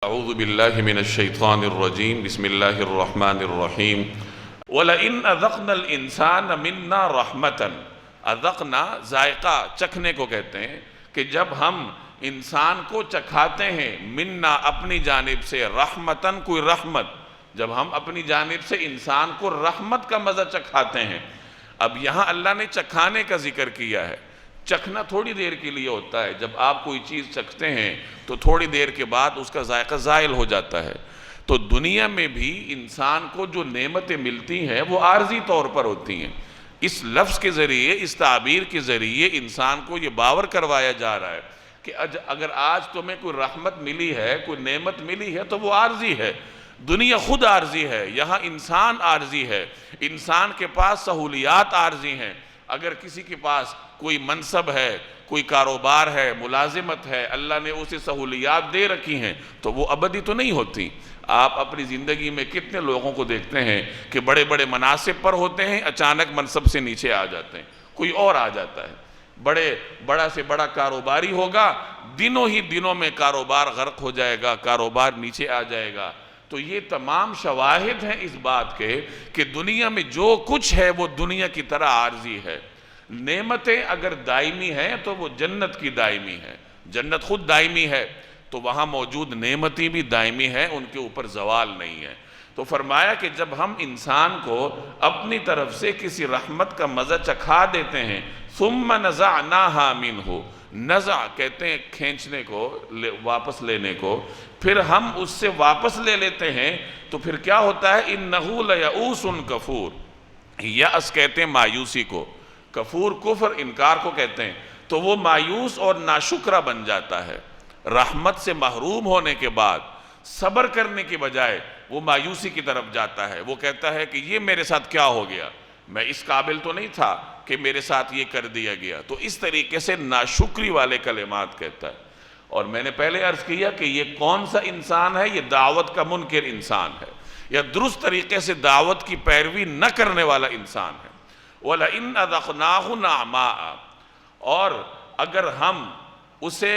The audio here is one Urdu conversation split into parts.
اعوذ باللہ من الشیطان الرجیم بسم اللہ الرحمن الرحیم وَلَئِنْ أَذَقْنَا الْإِنسَانَ مِنَّا رَحْمَةً اذقنا ذائقہ چکھنے کو کہتے ہیں کہ جب ہم انسان کو چکھاتے ہیں منا اپنی جانب سے رحمتاً کوئی رحمت جب ہم اپنی جانب سے انسان کو رحمت کا مزہ چکھاتے ہیں. اب یہاں اللہ نے چکھانے کا ذکر کیا ہے. چکھنا تھوڑی دیر کے لیے ہوتا ہے. جب آپ کوئی چیز چکھتے ہیں تو تھوڑی دیر کے بعد اس کا ذائقہ زائل ہو جاتا ہے. تو دنیا میں بھی انسان کو جو نعمتیں ملتی ہیں وہ عارضی طور پر ہوتی ہیں. اس لفظ کے ذریعے اس تعبیر کے ذریعے انسان کو یہ باور کروایا جا رہا ہے کہ اگر آج تمہیں کوئی رحمت ملی ہے کوئی نعمت ملی ہے تو وہ عارضی ہے. دنیا خود عارضی ہے. یہاں انسان عارضی ہے. انسان کے پاس سہولیات عارضی ہیں. اگر کسی کے پاس کوئی منصب ہے کوئی کاروبار ہے ملازمت ہے اللہ نے اسے سہولیات دے رکھی ہیں تو وہ ابدی تو نہیں ہوتی. آپ اپنی زندگی میں کتنے لوگوں کو دیکھتے ہیں کہ بڑے بڑے مناصب پر ہوتے ہیں اچانک منصب سے نیچے آ جاتے ہیں. کوئی اور آ جاتا ہے بڑا سے بڑا کاروباری ہوگا دنوں میں کاروبار غرق ہو جائے گا کاروبار نیچے آ جائے گا. تو یہ تمام شواہد ہیں اس بات کے کہ دنیا میں جو کچھ ہے وہ دنیا کی طرح عارضی ہے. نعمتیں اگر دائمی ہیں تو وہ جنت کی دائمی ہے. جنت خود دائمی ہے تو وہاں موجود نعمتیں بھی دائمی ہیں ان کے اوپر زوال نہیں ہے. تو فرمایا کہ جب ہم انسان کو اپنی طرف سے کسی رحمت کا مزہ چکھا دیتے ہیں ثم نزعناها منہ نزع کہتے ہیں کھینچنے کو واپس لینے کو پھر ہم اس سے واپس لے لیتے ہیں تو پھر کیا ہوتا ہے انہ لیئوس کفور. یأس کہتے ہیں مایوسی کو کفور کفر انکار کو کہتے ہیں. تو وہ مایوس اور ناشکرہ بن جاتا ہے. رحمت سے محروم ہونے کے بعد صبر کرنے کی بجائے وہ مایوسی کی طرف جاتا ہے. وہ کہتا ہے کہ یہ میرے ساتھ کیا ہو گیا میں اس قابل تو نہیں تھا کہ میرے ساتھ یہ کر دیا گیا. تو اس طریقے سے ناشکری والے کلمات کہتا ہے. اور میں نے پہلے عرض کیا کہ یہ کون سا انسان ہے یہ دعوت کا منکر انسان ہے یا درست طریقے سے دعوت کی پیروی نہ کرنے والا انسان ہے. وَلَئِنْ أَذَقْنَاهُ نَعْمَاءَ اور اگر ہم اسے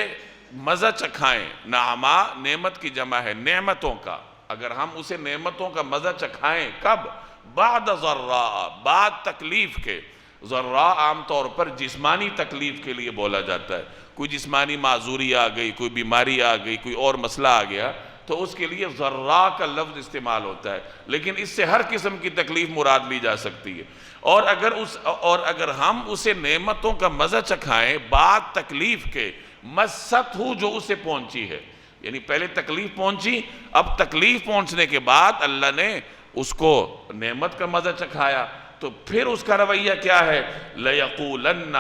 مزہ چکھائیں نعما نعمت کی جمع ہے نعمتوں کا اگر ہم اسے نعمتوں کا مزہ چکھائیں کب بعد ضراء بعد تکلیف کے. ضراء عام طور پر جسمانی تکلیف کے لیے بولا جاتا ہے. کوئی جسمانی معذوری آ گئی کوئی بیماری آ گئی کوئی اور مسئلہ آ گیا تو اس کے لیے ضراء کا لفظ استعمال ہوتا ہے. لیکن اس سے ہر قسم کی تکلیف مراد لی جا سکتی ہے. اور اگر ہم اسے نعمتوں کا مزہ چکھائیں بعد تکلیف کے مست ہو جو اسے پہنچی ہے یعنی پہلے تکلیف پہنچی اب تکلیف پہنچنے کے بعد اللہ نے اس کو نعمت کا مزہ چکھایا تو پھر اس کا رویہ کیا ہے لَيَقُولَنَّ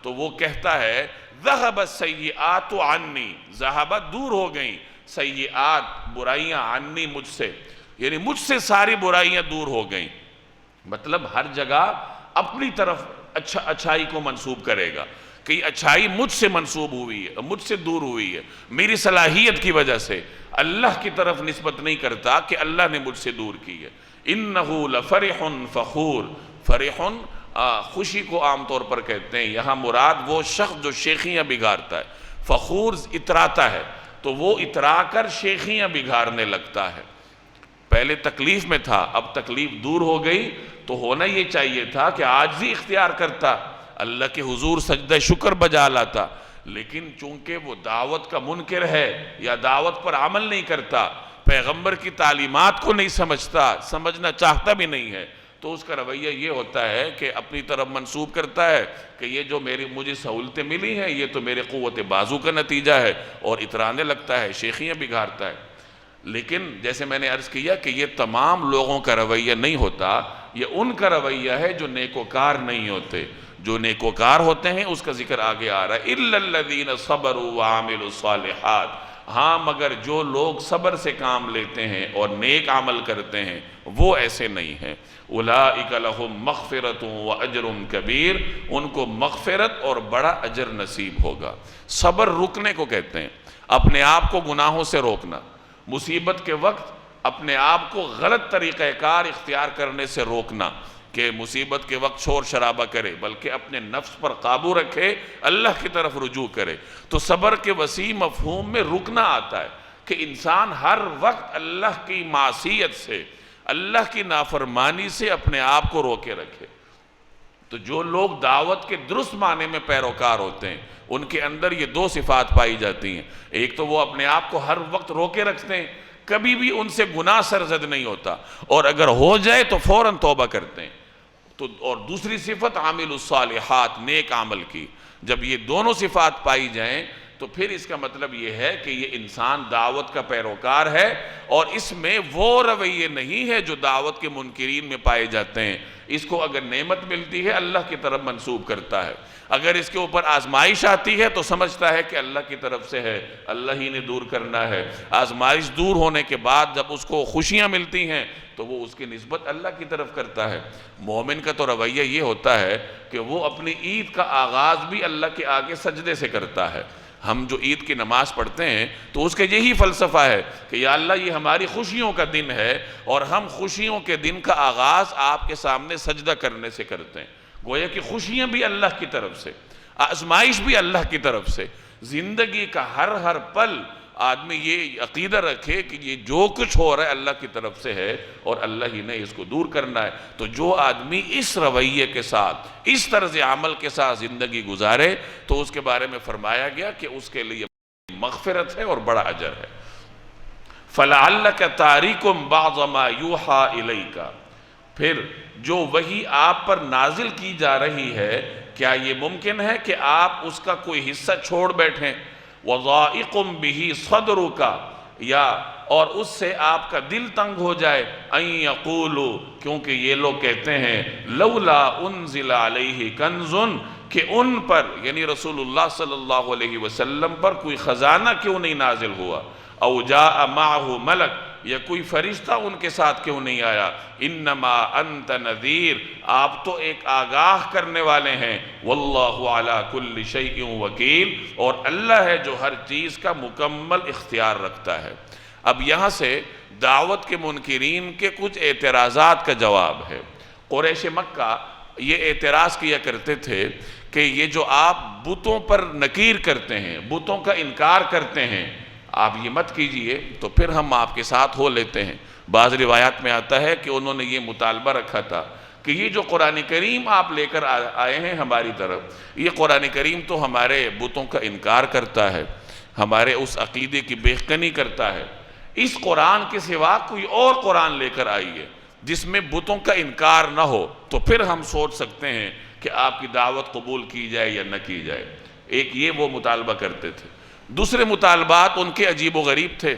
تو وہ کہتا ہے ذَهَبَ السَّيِّئَاتُ عَنِّي ذَهَبَ دور ہو گئیں سیئات برائیاں عنی مجھ سے یعنی مجھ سے ساری برائیاں دور ہو گئیں. مطلب ہر جگہ اپنی طرف اچھائی کو منسوب کرے گا کہ یہ اچھائی مجھ سے منسوب ہوئی ہے مجھ سے دور ہوئی ہے میری صلاحیت کی وجہ سے. اللہ کی طرف نسبت نہیں کرتا کہ اللہ نے مجھ سے دور کی ہے. انہو لفرح فخور فرح خوشی کو عام طور پر کہتے ہیں. یہاں مراد وہ شخص جو شیخیاں بگھارتا ہے. فخور اتراتا ہے تو وہ اترا کر شیخیاں بگھارنے لگتا ہے. پہلے تکلیف میں تھا اب تکلیف دور ہو گئی تو ہونا یہ چاہیے تھا کہ عاجزی اختیار کرتا اللہ کے حضور سجدہ شکر بجا لاتا. لیکن چونکہ وہ دعوت کا منکر ہے یا دعوت پر عمل نہیں کرتا پیغمبر کی تعلیمات کو نہیں سمجھنا چاہتا بھی نہیں ہے تو اس کا رویہ یہ ہوتا ہے کہ اپنی طرف منسوب کرتا ہے کہ یہ جو مجھے سہولتیں ملی ہیں یہ تو میرے قوت بازو کا نتیجہ ہے اور اترانے لگتا ہے شیخیاں بگھارتا ہے. لیکن جیسے میں نے عرض کیا کہ یہ تمام لوگوں کا رویہ نہیں ہوتا یہ ان کا رویہ ہے جو نیکوکار نہیں ہوتے. جو نیکوکار ہوتے ہیں اس کا ذکر آگے آ رہا ہے إِلَّا الَّذِينَ صَبَرُوا وَعَمِلُوا الصَّالِحَاتِ ہاں مگر جو لوگ صبر سے کام لیتے ہیں اور نیک عمل کرتے ہیں وہ ایسے نہیں ہیں. أُولَئِكَ لَهُمْ مَغْفِرَةٌ وَأَجْرٌ كَبِيرٌ ان کو مغفرت اور بڑا اجر نصیب ہوگا. صبر رکنے کو کہتے ہیں اپنے آپ کو گناہوں سے روکنا. مصیبت کے وقت اپنے آپ کو غلط طریقہ کار اختیار کرنے سے روکنا کہ مصیبت کے وقت شور شرابہ کرے بلکہ اپنے نفس پر قابو رکھے اللہ کی طرف رجوع کرے. تو صبر کے وسیع مفہوم میں رکنا آتا ہے. کہ انسان ہر وقت اللہ کی معصیت سے، اللہ کی نافرمانی سے اپنے آپ کو روکے رکھے۔ تو جو لوگ دعوت کے درست معنی میں پیروکار ہوتے ہیں ان کے اندر یہ دو صفات پائی جاتی ہیں۔ ایک تو وہ اپنے آپ کو ہر وقت روکے رکھتے ہیں، کبھی بھی ان سے گناہ سرزد نہیں ہوتا، اور اگر ہو جائے تو فوراً توبہ کرتے ہیں۔ اور دوسری صفت عامل الصالحات، نیک عمل کی۔ جب یہ دونوں صفات پائی جائیں تو پھر اس کا مطلب یہ ہے کہ یہ انسان دعوت کا پیروکار ہے، اور اس میں وہ رویے نہیں ہے جو دعوت کے منکرین میں پائے جاتے ہیں۔ اس کو اگر نعمت ملتی ہے اللہ کی طرف منسوب کرتا ہے، اگر اس کے اوپر آزمائش آتی ہے تو سمجھتا ہے کہ اللہ کی طرف سے ہے، اللہ ہی نے دور کرنا ہے۔ آزمائش دور ہونے کے بعد جب اس کو خوشیاں ملتی ہیں تو وہ اس کی نسبت اللہ کی طرف کرتا ہے۔ مومن کا تو رویہ یہ ہوتا ہے کہ وہ اپنی عید کا آغاز بھی اللہ کے آگے سجدے سے کرتا ہے۔ ہم جو عید کی نماز پڑھتے ہیں تو اس کا یہی فلسفہ ہے کہ یا اللہ یہ ہماری خوشیوں کا دن ہے، اور ہم خوشیوں کے دن کا آغاز آپ کے سامنے سجدہ کرنے سے کرتے ہیں۔ گویا کہ خوشیاں بھی اللہ کی طرف سے، آزمائش بھی اللہ کی طرف سے۔ زندگی کا ہر پل آدمی یہ عقیدہ رکھے کہ یہ جو کچھ ہو رہا ہے اللہ کی طرف سے ہے، اور اللہ ہی نے اس کو دور کرنا ہے۔ تو جو آدمی اس رویے کے ساتھ، اس طرز عمل کے ساتھ زندگی گزارے تو اس کے بارے میں فرمایا گیا کہ اس کے لیے مغفرت ہے اور بڑا اجر ہے۔ فَلَعَلَّكَ تَارِكُمْ بَعْضَ مَا يُوحَى إِلَيْكَ، پھر جو وحی آپ پر نازل کی جا رہی ہے، کیا یہ ممکن ہے کہ آپ اس کا کوئی حصہ چھوڑ بیٹھیں؟ وَضَائِقٌ بِهِ صَدْرُكَ، یا اور اس سے آپ کا دل تنگ ہو جائے۔ أَن يَقُولُوا، کیونکہ یہ لوگ کہتے ہیں لَوْلَا أُنزِلَ عَلَيْهِ كَنْزٌ، کہ ان پر یعنی رسول اللہ صلی اللہ علیہ وسلم پر کوئی خزانہ کیوں نہیں نازل ہوا، أَوْ جَاءَ مَعَهُ مَلَكٌ، یا کوئی فرشتہ ان کے ساتھ کیوں نہیں آیا۔ انما انت نذیر، آپ تو ایک آگاہ کرنے والے ہیں۔ واللہ علی کل شیء وکیل، اور اللہ ہے جو ہر چیز کا مکمل اختیار رکھتا ہے۔ اب یہاں سے دعوت کے منکرین کے کچھ اعتراضات کا جواب ہے۔ قریش مکہ یہ اعتراض کیا کرتے تھے کہ یہ جو آپ بتوں پر نکیر کرتے ہیں، بتوں کا انکار کرتے ہیں، آپ یہ مت کیجئے تو پھر ہم آپ کے ساتھ ہو لیتے ہیں۔ بعض روایات میں آتا ہے کہ انہوں نے یہ مطالبہ رکھا تھا کہ یہ جو قرآن کریم آپ لے کر آئے ہیں ہماری طرف، یہ قرآن کریم تو ہمارے بتوں کا انکار کرتا ہے، ہمارے اس عقیدے کی بیخکنی کرتا ہے۔ اس قرآن کے سوا کوئی اور قرآن لے کر آئیے جس میں بتوں کا انکار نہ ہو، تو پھر ہم سوچ سکتے ہیں کہ آپ کی دعوت قبول کی جائے یا نہ کی جائے۔ ایک یہ وہ مطالبہ کرتے تھے۔ دوسرے مطالبات ان کے عجیب و غریب تھے۔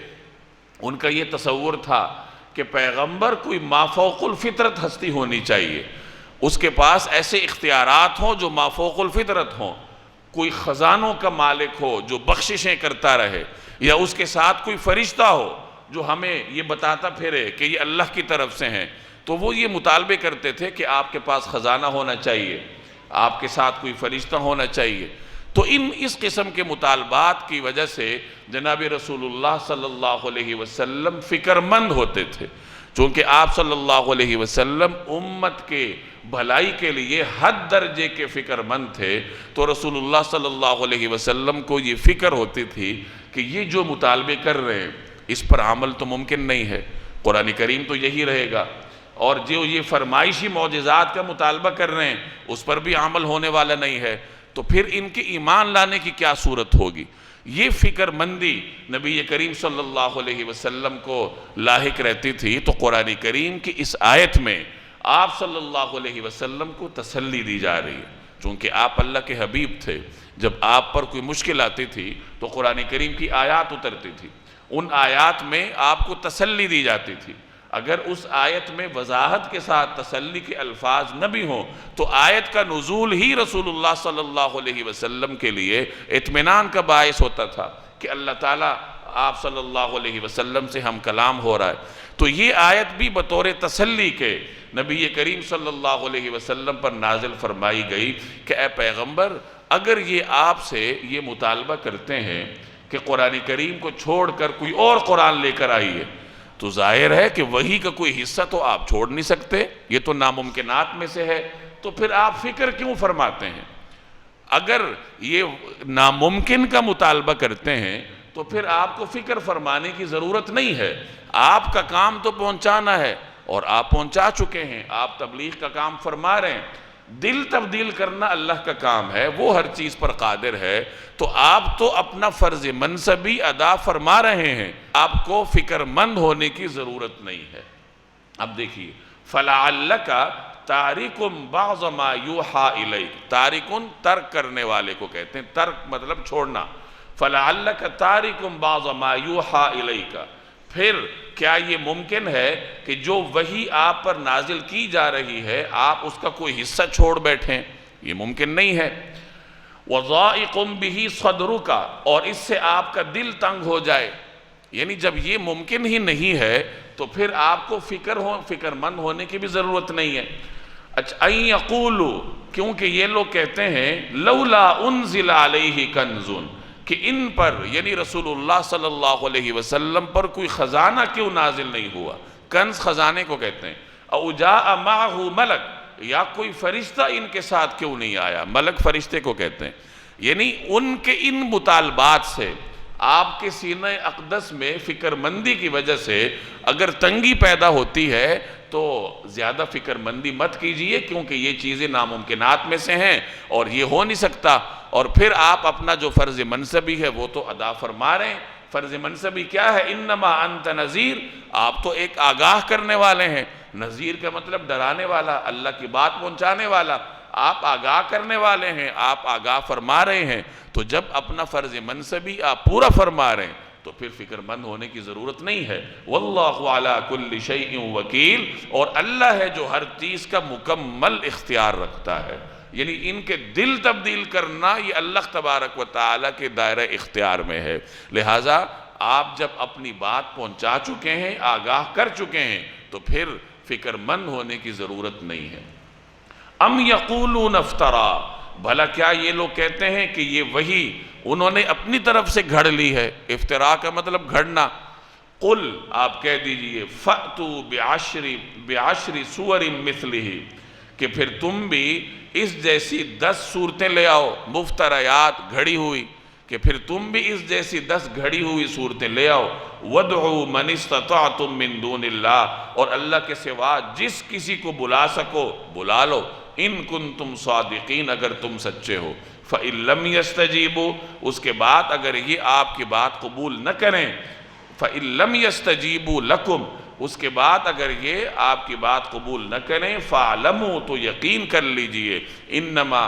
ان کا یہ تصور تھا کہ پیغمبر کوئی مافوق الفطرت ہستی ہونی چاہیے، اس کے پاس ایسے اختیارات ہوں جو مافوق الفطرت ہوں، کوئی خزانوں کا مالک ہو جو بخششیں کرتا رہے، یا اس کے ساتھ کوئی فرشتہ ہو جو ہمیں یہ بتاتا پھرے کہ یہ اللہ کی طرف سے ہیں۔ تو وہ یہ مطالبے کرتے تھے کہ آپ کے پاس خزانہ ہونا چاہیے، آپ کے ساتھ کوئی فرشتہ ہونا چاہیے۔ تو اس قسم کے مطالبات کی وجہ سے جناب رسول اللہ صلی اللہ علیہ وسلم فکر مند ہوتے تھے، چونکہ آپ صلی اللہ علیہ وسلم امت کے بھلائی کے لیے حد درجے کے فکر مند تھے۔ تو رسول اللہ صلی اللہ علیہ وسلم کو یہ فکر ہوتی تھی کہ یہ جو مطالبے کر رہے ہیں اس پر عمل تو ممکن نہیں ہے، قرآن کریم تو یہی رہے گا، اور جو یہ فرمائشی معجزات کا مطالبہ کر رہے ہیں اس پر بھی عمل ہونے والا نہیں ہے، تو پھر ان کے ایمان لانے کی کیا صورت ہوگی۔ یہ فکر مندی نبی کریم صلی اللہ علیہ وسلم کو لاحق رہتی تھی۔ تو قرآن کریم کی اس آیت میں آپ صلی اللہ علیہ وسلم کو تسلی دی جا رہی ہے، چونکہ آپ اللہ کے حبیب تھے۔ جب آپ پر کوئی مشکل آتی تھی تو قرآن کریم کی آیات اترتی تھی، ان آیات میں آپ کو تسلی دی جاتی تھی۔ اگر اس آیت میں وضاحت کے ساتھ تسلی کے الفاظ نہ بھی ہوں تو آیت کا نزول ہی رسول اللہ صلی اللہ علیہ وسلم کے لیے اطمینان کا باعث ہوتا تھا کہ اللہ تعالیٰ آپ صلی اللہ علیہ وسلم سے ہم کلام ہو رہا ہے۔ تو یہ آیت بھی بطور تسلی کے نبی کریم صلی اللہ علیہ وسلم پر نازل فرمائی گئی کہ اے پیغمبر، اگر یہ آپ سے یہ مطالبہ کرتے ہیں کہ قرآن کریم کو چھوڑ کر کوئی اور قرآن لے کر آئیے، تو ظاہر ہے کہ وحی کا کوئی حصہ تو آپ چھوڑ نہیں سکتے، یہ تو ناممکنات میں سے ہے، تو پھر آپ فکر کیوں فرماتے ہیں؟ اگر یہ ناممکن کا مطالبہ کرتے ہیں تو پھر آپ کو فکر فرمانے کی ضرورت نہیں ہے. آپ کا کام تو پہنچانا ہے اور آپ پہنچا چکے ہیں. آپ تبلیغ کا کام فرما رہے ہیں. دل تبدیل کرنا اللہ کا کام ہے، وہ ہر چیز پر قادر ہے. تو آپ تو اپنا فرض منصبی ادا فرما رہے ہیں، آپ کو فکر مند ہونے کی ضرورت نہیں ہے. اب دیکھیے، فَلَعَلَّكَ تَارِكٌ بَعْضَ مَا يُوحَىٰ إِلَيْكَ. تارکن ترک کرنے والے کو کہتے ہیں، ترک مطلب چھوڑنا. فَلَعَلَّكَ تَارِكٌ بَعْضَ مَا يُوحَىٰ إِلَيْكَ. پھر کیا یہ ممکن ہے کہ جو وحی آپ پر نازل کی جا رہی ہے آپ اس کا کوئی حصہ چھوڑ بیٹھیں؟ یہ ممکن نہیں ہے. وَضَائِقٌ بِهِ صَدْرُكَ. اور اس سے آپ کا دل تنگ ہو جائے. یعنی جب یہ ممکن ہی نہیں ہے تو پھر آپ کو فکر مند ہونے کی بھی ضرورت نہیں ہے. اچھا، اَن يَقُولُوا. کیونکہ یہ لوگ کہتے ہیں لَوْلَا أُنزِلَ عَلَيْهِ كَنْزٌ، کہ ان پر یعنی رسول اللہ صلی اللہ علیہ وسلم پر کوئی خزانہ کیوں نازل نہیں ہوا. کنز خزانے کو کہتے ہیں. اَوْ جَاءَ مَعَهُ مَلَكٌ، یا کوئی فرشتہ ان کے ساتھ کیوں نہیں آیا. ملک فرشتے کو کہتے ہیں. یعنی ان کے ان مطالبات سے آپ کے سینہ اقدس میں فکر مندی کی وجہ سے اگر تنگی پیدا ہوتی ہے تو زیادہ فکر مندی مت کیجئے، کیونکہ یہ چیزیں ناممکنات میں سے ہیں اور یہ ہو نہیں سکتا. اور پھر آپ اپنا جو فرض منصبی ہے وہ تو ادا فرما رہے ہیں. فرض منصبی کیا ہے؟ انما انت نذیر. آپ تو ایک آگاہ کرنے والے ہیں. نذیر کا مطلب ڈرانے والا، اللہ کی بات پہنچانے والا. آپ آگاہ کرنے والے ہیں، آپ آگاہ فرما رہے ہیں. تو جب اپنا فرض منصبی آپ پورا فرما رہے ہیں تو پھر فکر مند ہونے کی ضرورت نہیں ہے. واللہ علی کل شیء وکیل. اور اللہ ہے جو ہر چیز کا مکمل اختیار رکھتا ہے. یعنی ان کے دل تبدیل کرنا یہ اللہ تبارک و تعالیٰ کے دائرہ اختیار میں ہے. لہٰذا آپ جب اپنی بات پہنچا چکے ہیں، آگاہ کر چکے ہیں، تو پھر فکر مند ہونے کی ضرورت نہیں ہے. ام یقولون افترا. بھلا کیا یہ لوگ کہتے ہیں کہ یہ وحی انہوں نے اپنی طرف سے گھڑ لی ہے. افتراء کا مطلب گھڑنا. قل، آپ کہہ دیجئے، فَأْتُوا بِعَشْرِ سُوَرٍ مِثْلِهِ، کہ پھر تم بھی اس جیسی 10 صورتیں لے آؤ. مفتریات، گھڑی ہوئی، کہ پھر تم بھی اس جیسی 10 گھڑی ہوئی صورتیں لے آؤ. وَادْعُوا مَنِ اسْتَطَعْتُم مِّن دُونِ اللَّهِ. اور اللہ کے سوا جس کسی کو بلا سکو بلا لو. ان کنتم صادقین، اگر تم سچے ہو. فَإِن لَمْ يَسْتَجِيبُوا. اس کے بعد اگر یہ آپ کی بات قبول نہ کریں، فَإِن لَمْ يَسْتَجِيبُوا لَكُمْ، اس کے بعد اگر یہ آپ کی بات قبول نہ کریں، فَاعْلَمُوا، تو یقین کر لیجئے، انما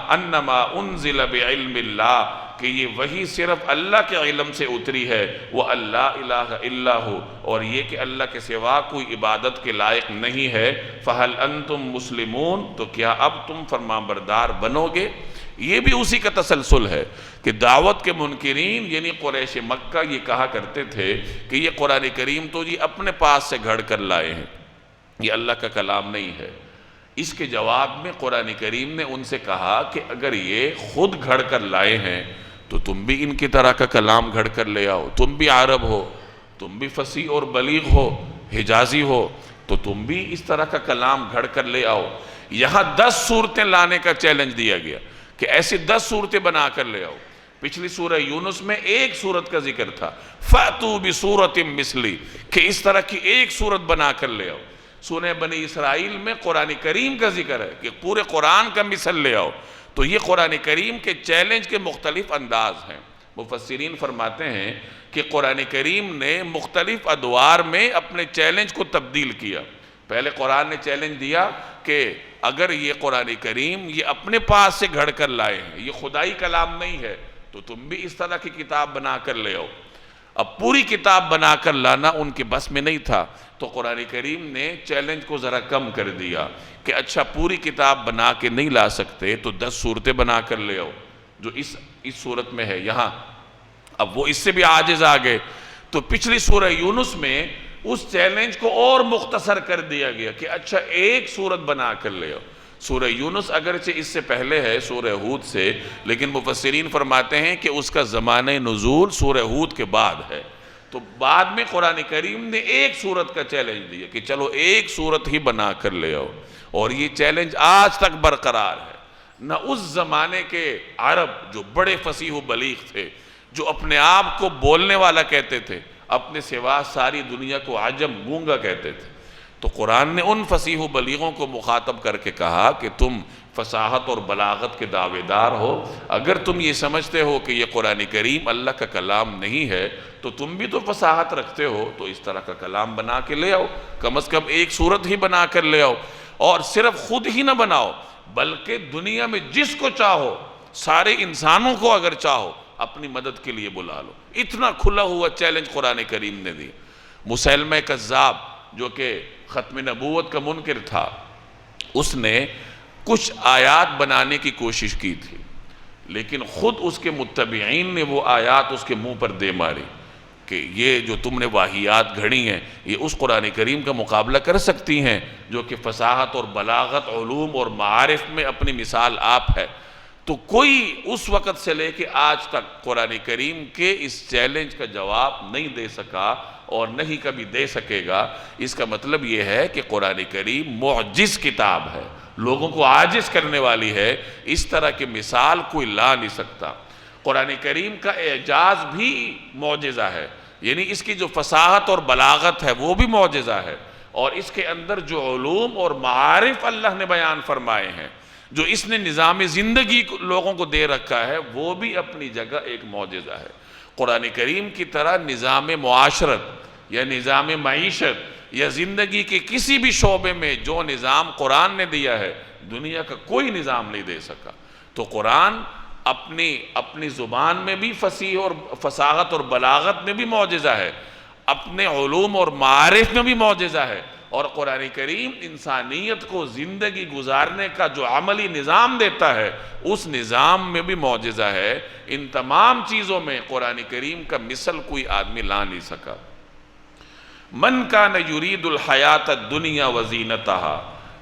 انزل بعلم اللہ، کہ یہ وحی صرف اللہ کے علم سے اتری ہے. وَأَلَّا إِلَٰهَ إِلَّا هُوَ، اور یہ کہ اللہ کے سوا کوئی عبادت کے لائق نہیں ہے. فَهَلْ أَنْتُمْ مُسْلِمُونَ، تو کیا اب تم فرمانبردار بنو گے؟ یہ بھی اسی کا تسلسل ہے کہ دعوت کے منکرین یعنی قریش مکہ یہ کہا کرتے تھے کہ یہ قرآن کریم تو جی اپنے پاس سے گھڑ کر لائے ہیں، یہ اللہ کا کلام نہیں ہے. اس کے جواب میں قرآن کریم نے ان سے کہا کہ اگر یہ خود گھڑ کر لائے ہیں تو تم بھی ان کی طرح کا کلام گھڑ کر لے آؤ. تم بھی عرب ہو، تم بھی فصیح اور بلیغ ہو، حجازی ہو، تو تم بھی اس طرح کا کلام گھڑ کر لے آؤ. یہاں 10 صورتیں لانے کا چیلنج دیا گیا کہ ایسی 10 صورتیں بنا کر لے آؤ. پچھلی سورہ یونس میں ایک صورت کا ذکر تھا، فَأْتُوا بِصُورَةٍ مِثْلِهِ، کہ اس طرح کی ایک صورت بنا کر لے آؤ. سورہ بنی اسرائیل میں قرآن کریم کا ذکر ہے کہ پورے قرآن کا مثل لے آؤ. تو یہ قرآن کریم کے چیلنج کے مختلف انداز ہیں. مفسرین فرماتے ہیں کہ قرآن کریم نے مختلف ادوار میں اپنے چیلنج کو تبدیل کیا. پہلے قرآن نے چیلنج دیا کہ اگر یہ قرآن کریم یہ اپنے پاس سے گھڑ کر لائے ہیں، یہ خدائی کلام نہیں ہے، تو تم بھی اس طرح کی کتاب بنا کر لے آؤ. اب پوری کتاب بنا کر لانا ان کے بس میں نہیں تھا، تو قرآن کریم نے چیلنج کو ذرا کم کر دیا کہ اچھا پوری کتاب بنا کے نہیں لا سکتے تو 10 صورتیں بنا کر لے آؤ جو اس صورت میں ہے یہاں. اب وہ اس سے بھی عاجز آ گئے، تو پچھلی سورہ یونس میں اس چیلنج کو اور مختصر کر دیا گیا کہ اچھا ایک صورت بنا کر لے آؤ. سورہ یونس اگرچہ اس سے پہلے ہے سورہ ہود سے، لیکن مفسرین فرماتے ہیں کہ اس کا زمانہ نزول سورہ ہود کے بعد ہے. تو بعد میں قرآن کریم نے ایک صورت کا چیلنج دیا کہ چلو ایک صورت ہی بنا کر لے آؤ. اور یہ چیلنج آج تک برقرار ہے. نہ اس زمانے کے عرب جو بڑے فصیح و بلیغ تھے، جو اپنے آپ کو بولنے والا کہتے تھے، اپنے سوا ساری دنیا کو عجم گونگا کہتے تھے۔ تو قرآن نے ان فصیح و بلیغوں کو مخاطب کر کے کہا کہ تم فصاحت اور بلاغت کے دعوے دار ہو، اگر تم یہ سمجھتے ہو کہ یہ قرآن کریم اللہ کا کلام نہیں ہے تو تم بھی تو فصاحت رکھتے ہو، تو اس طرح کا کلام بنا کے لے آؤ، کم از کم ایک صورت ہی بنا کر لے آؤ، اور صرف خود ہی نہ بناؤ بلکہ دنیا میں جس کو چاہو، سارے انسانوں کو اگر چاہو اپنی مدد کے لیے بلا لو۔ اتنا کھلا ہوا چیلنج قرآن کریم نے دی۔ مسیلمہ کذاب جو کہ ختم نبوت کا منکر تھا، اس نے کچھ آیات بنانے کی کوشش کی تھی، لیکن خود اس کے متبعین نے وہ آیات اس کے منہ پر دے ماری کہ یہ جو تم نے واہیات گھڑی ہیں یہ اس قرآن کریم کا مقابلہ کر سکتی ہیں جو کہ فصاحت اور بلاغت، علوم اور معارف میں اپنی مثال آپ ہے۔ تو کوئی اس وقت سے لے کے آج تک قرآن کریم کے اس چیلنج کا جواب نہیں دے سکا اور نہیں کبھی دے سکے گا۔ اس کا مطلب یہ ہے کہ قرآن کریم معجز کتاب ہے، لوگوں کو عاجز کرنے والی ہے، اس طرح کی مثال کوئی لا نہیں سکتا۔ قرآن کریم کا اعجاز بھی معجزہ ہے، یعنی اس کی جو فصاحت اور بلاغت ہے وہ بھی معجزہ ہے، اور اس کے اندر جو علوم اور معارف اللہ نے بیان فرمائے ہیں، جو اس نے نظام زندگی لوگوں کو دے رکھا ہے، وہ بھی اپنی جگہ ایک معجزہ ہے۔ قرآن کریم کی طرح نظام معاشرت یا نظام معیشت یا زندگی کے کسی بھی شعبے میں جو نظام قرآن نے دیا ہے دنیا کا کوئی نظام نہیں دے سکا۔ تو قرآن اپنی زبان میں بھی فصیح اور فصاحت اور بلاغت میں بھی معجزہ ہے، اپنے علوم اور معارف میں بھی معجزہ ہے، اور قرآن کریم انسانیت کو زندگی گزارنے کا جو عملی نظام دیتا ہے اس نظام میں بھی معجزہ ہے۔ ان تمام چیزوں میں قرآن کریم کا مثل کوئی آدمی لا نہیں سکا۔ من کان یرید الحیات الدنیا وزینتہا،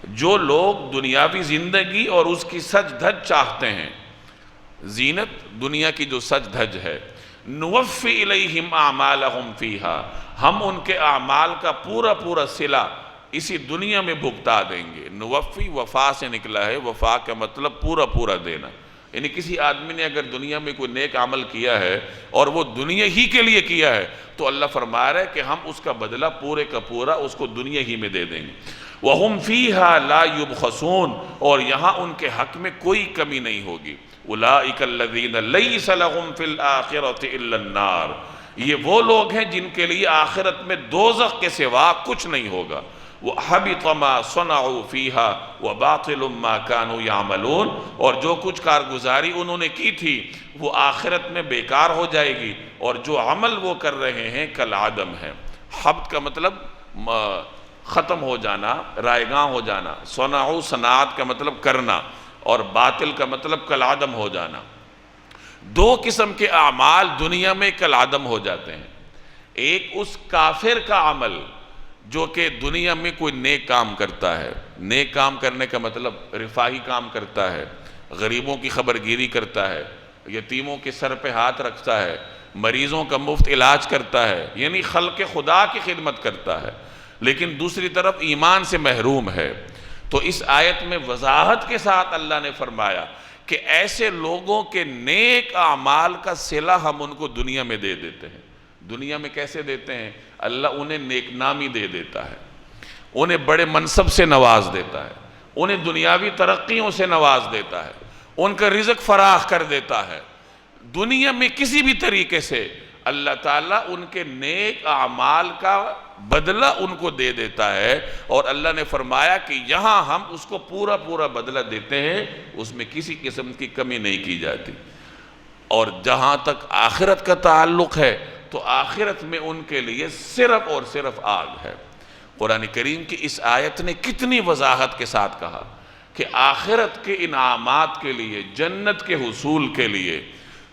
جو لوگ دنیاوی زندگی اور اس کی سج دھج چاہتے ہیں، زینت دنیا کی جو سج دھج ہے، نوفی الیہم اعمالہم فیہا، ہم ان کے اعمال کا پورا صلہ اسی دنیا میں بھگتا دیں گے۔ نوفی وفا سے نکلا ہے، وفا کا مطلب پورا دینا، یعنی کسی آدمی نے اگر دنیا میں کوئی نیک عمل کیا ہے اور وہ دنیا ہی کے لیے کیا ہے تو اللہ فرما رہا ہے کہ ہم اس کا بدلہ پورے کا پورا اس کو دنیا ہی میں دے دیں گے۔ وَهُمْ فِيهَا لَا يُبْخَسُونَ، اور یہاں ان کے حق میں کوئی کمی نہیں ہوگی۔ أُولَٰئِكَ الَّذِينَ لَيْسَ لَهُمْ فِي الْآخِرَةِ إِلَّا النَّارُ، یہ وہ لوگ ہیں جن کے لیے آخرت میں دوزخ کے سوا کچھ نہیں ہوگا۔ وَحَبِطَ مَا صَنَعُوا فِيهَا وَبَاطِلٌ مَا كَانُوا يَعْمَلُونَ، اور جو کچھ کارگزاری انہوں نے کی تھی وہ آخرت میں بیکار ہو جائے گی، اور جو عمل وہ کر رہے ہیں کالعدم ہے۔ حبط کا مطلب ختم ہو جانا، رائگاں ہو جانا، صنعوا صناعت کا مطلب کرنا، اور باطل کا مطلب کالعدم ہو جانا۔ دو قسم کے اعمال دنیا میں کالعدم ہو جاتے ہیں۔ ایک اس کافر کا عمل جو کہ دنیا میں کوئی نیک کام کرتا ہے، نیک کام کرنے کا مطلب رفاہی کام کرتا ہے، غریبوں کی خبرگیری کرتا ہے، یتیموں کے سر پہ ہاتھ رکھتا ہے، مریضوں کا مفت علاج کرتا ہے، یعنی خلق خدا کی خدمت کرتا ہے، لیکن دوسری طرف ایمان سے محروم ہے۔ تو اس آیت میں وضاحت کے ساتھ اللہ نے فرمایا کہ ایسے لوگوں کے نیک اعمال کا صلہ ہم ان کو دنیا میں دے دیتے ہیں۔ دنیا میں کیسے دیتے ہیں؟ اللہ انہیں نیک نامی دے دیتا ہے، انہیں بڑے منصب سے نواز دیتا ہے، انہیں دنیاوی ترقیوں سے نواز دیتا ہے، ان کا رزق فراخ کر دیتا ہے۔ دنیا میں کسی بھی طریقے سے اللہ تعالیٰ ان کے نیک اعمال کا بدلہ ان کو دے دیتا ہے، اور اللہ نے فرمایا کہ یہاں ہم اس کو پورا بدلہ دیتے ہیں، اس میں کسی قسم کی کمی نہیں کی جاتی۔ اور جہاں تک آخرت کا تعلق ہے تو آخرت میں ان کے لیے صرف اور صرف آگ ہے۔ قرآن کریم کی اس آیت نے کتنی وضاحت کے ساتھ کہا کہ آخرت کے انعامات کے لیے، جنت کے حصول کے لیے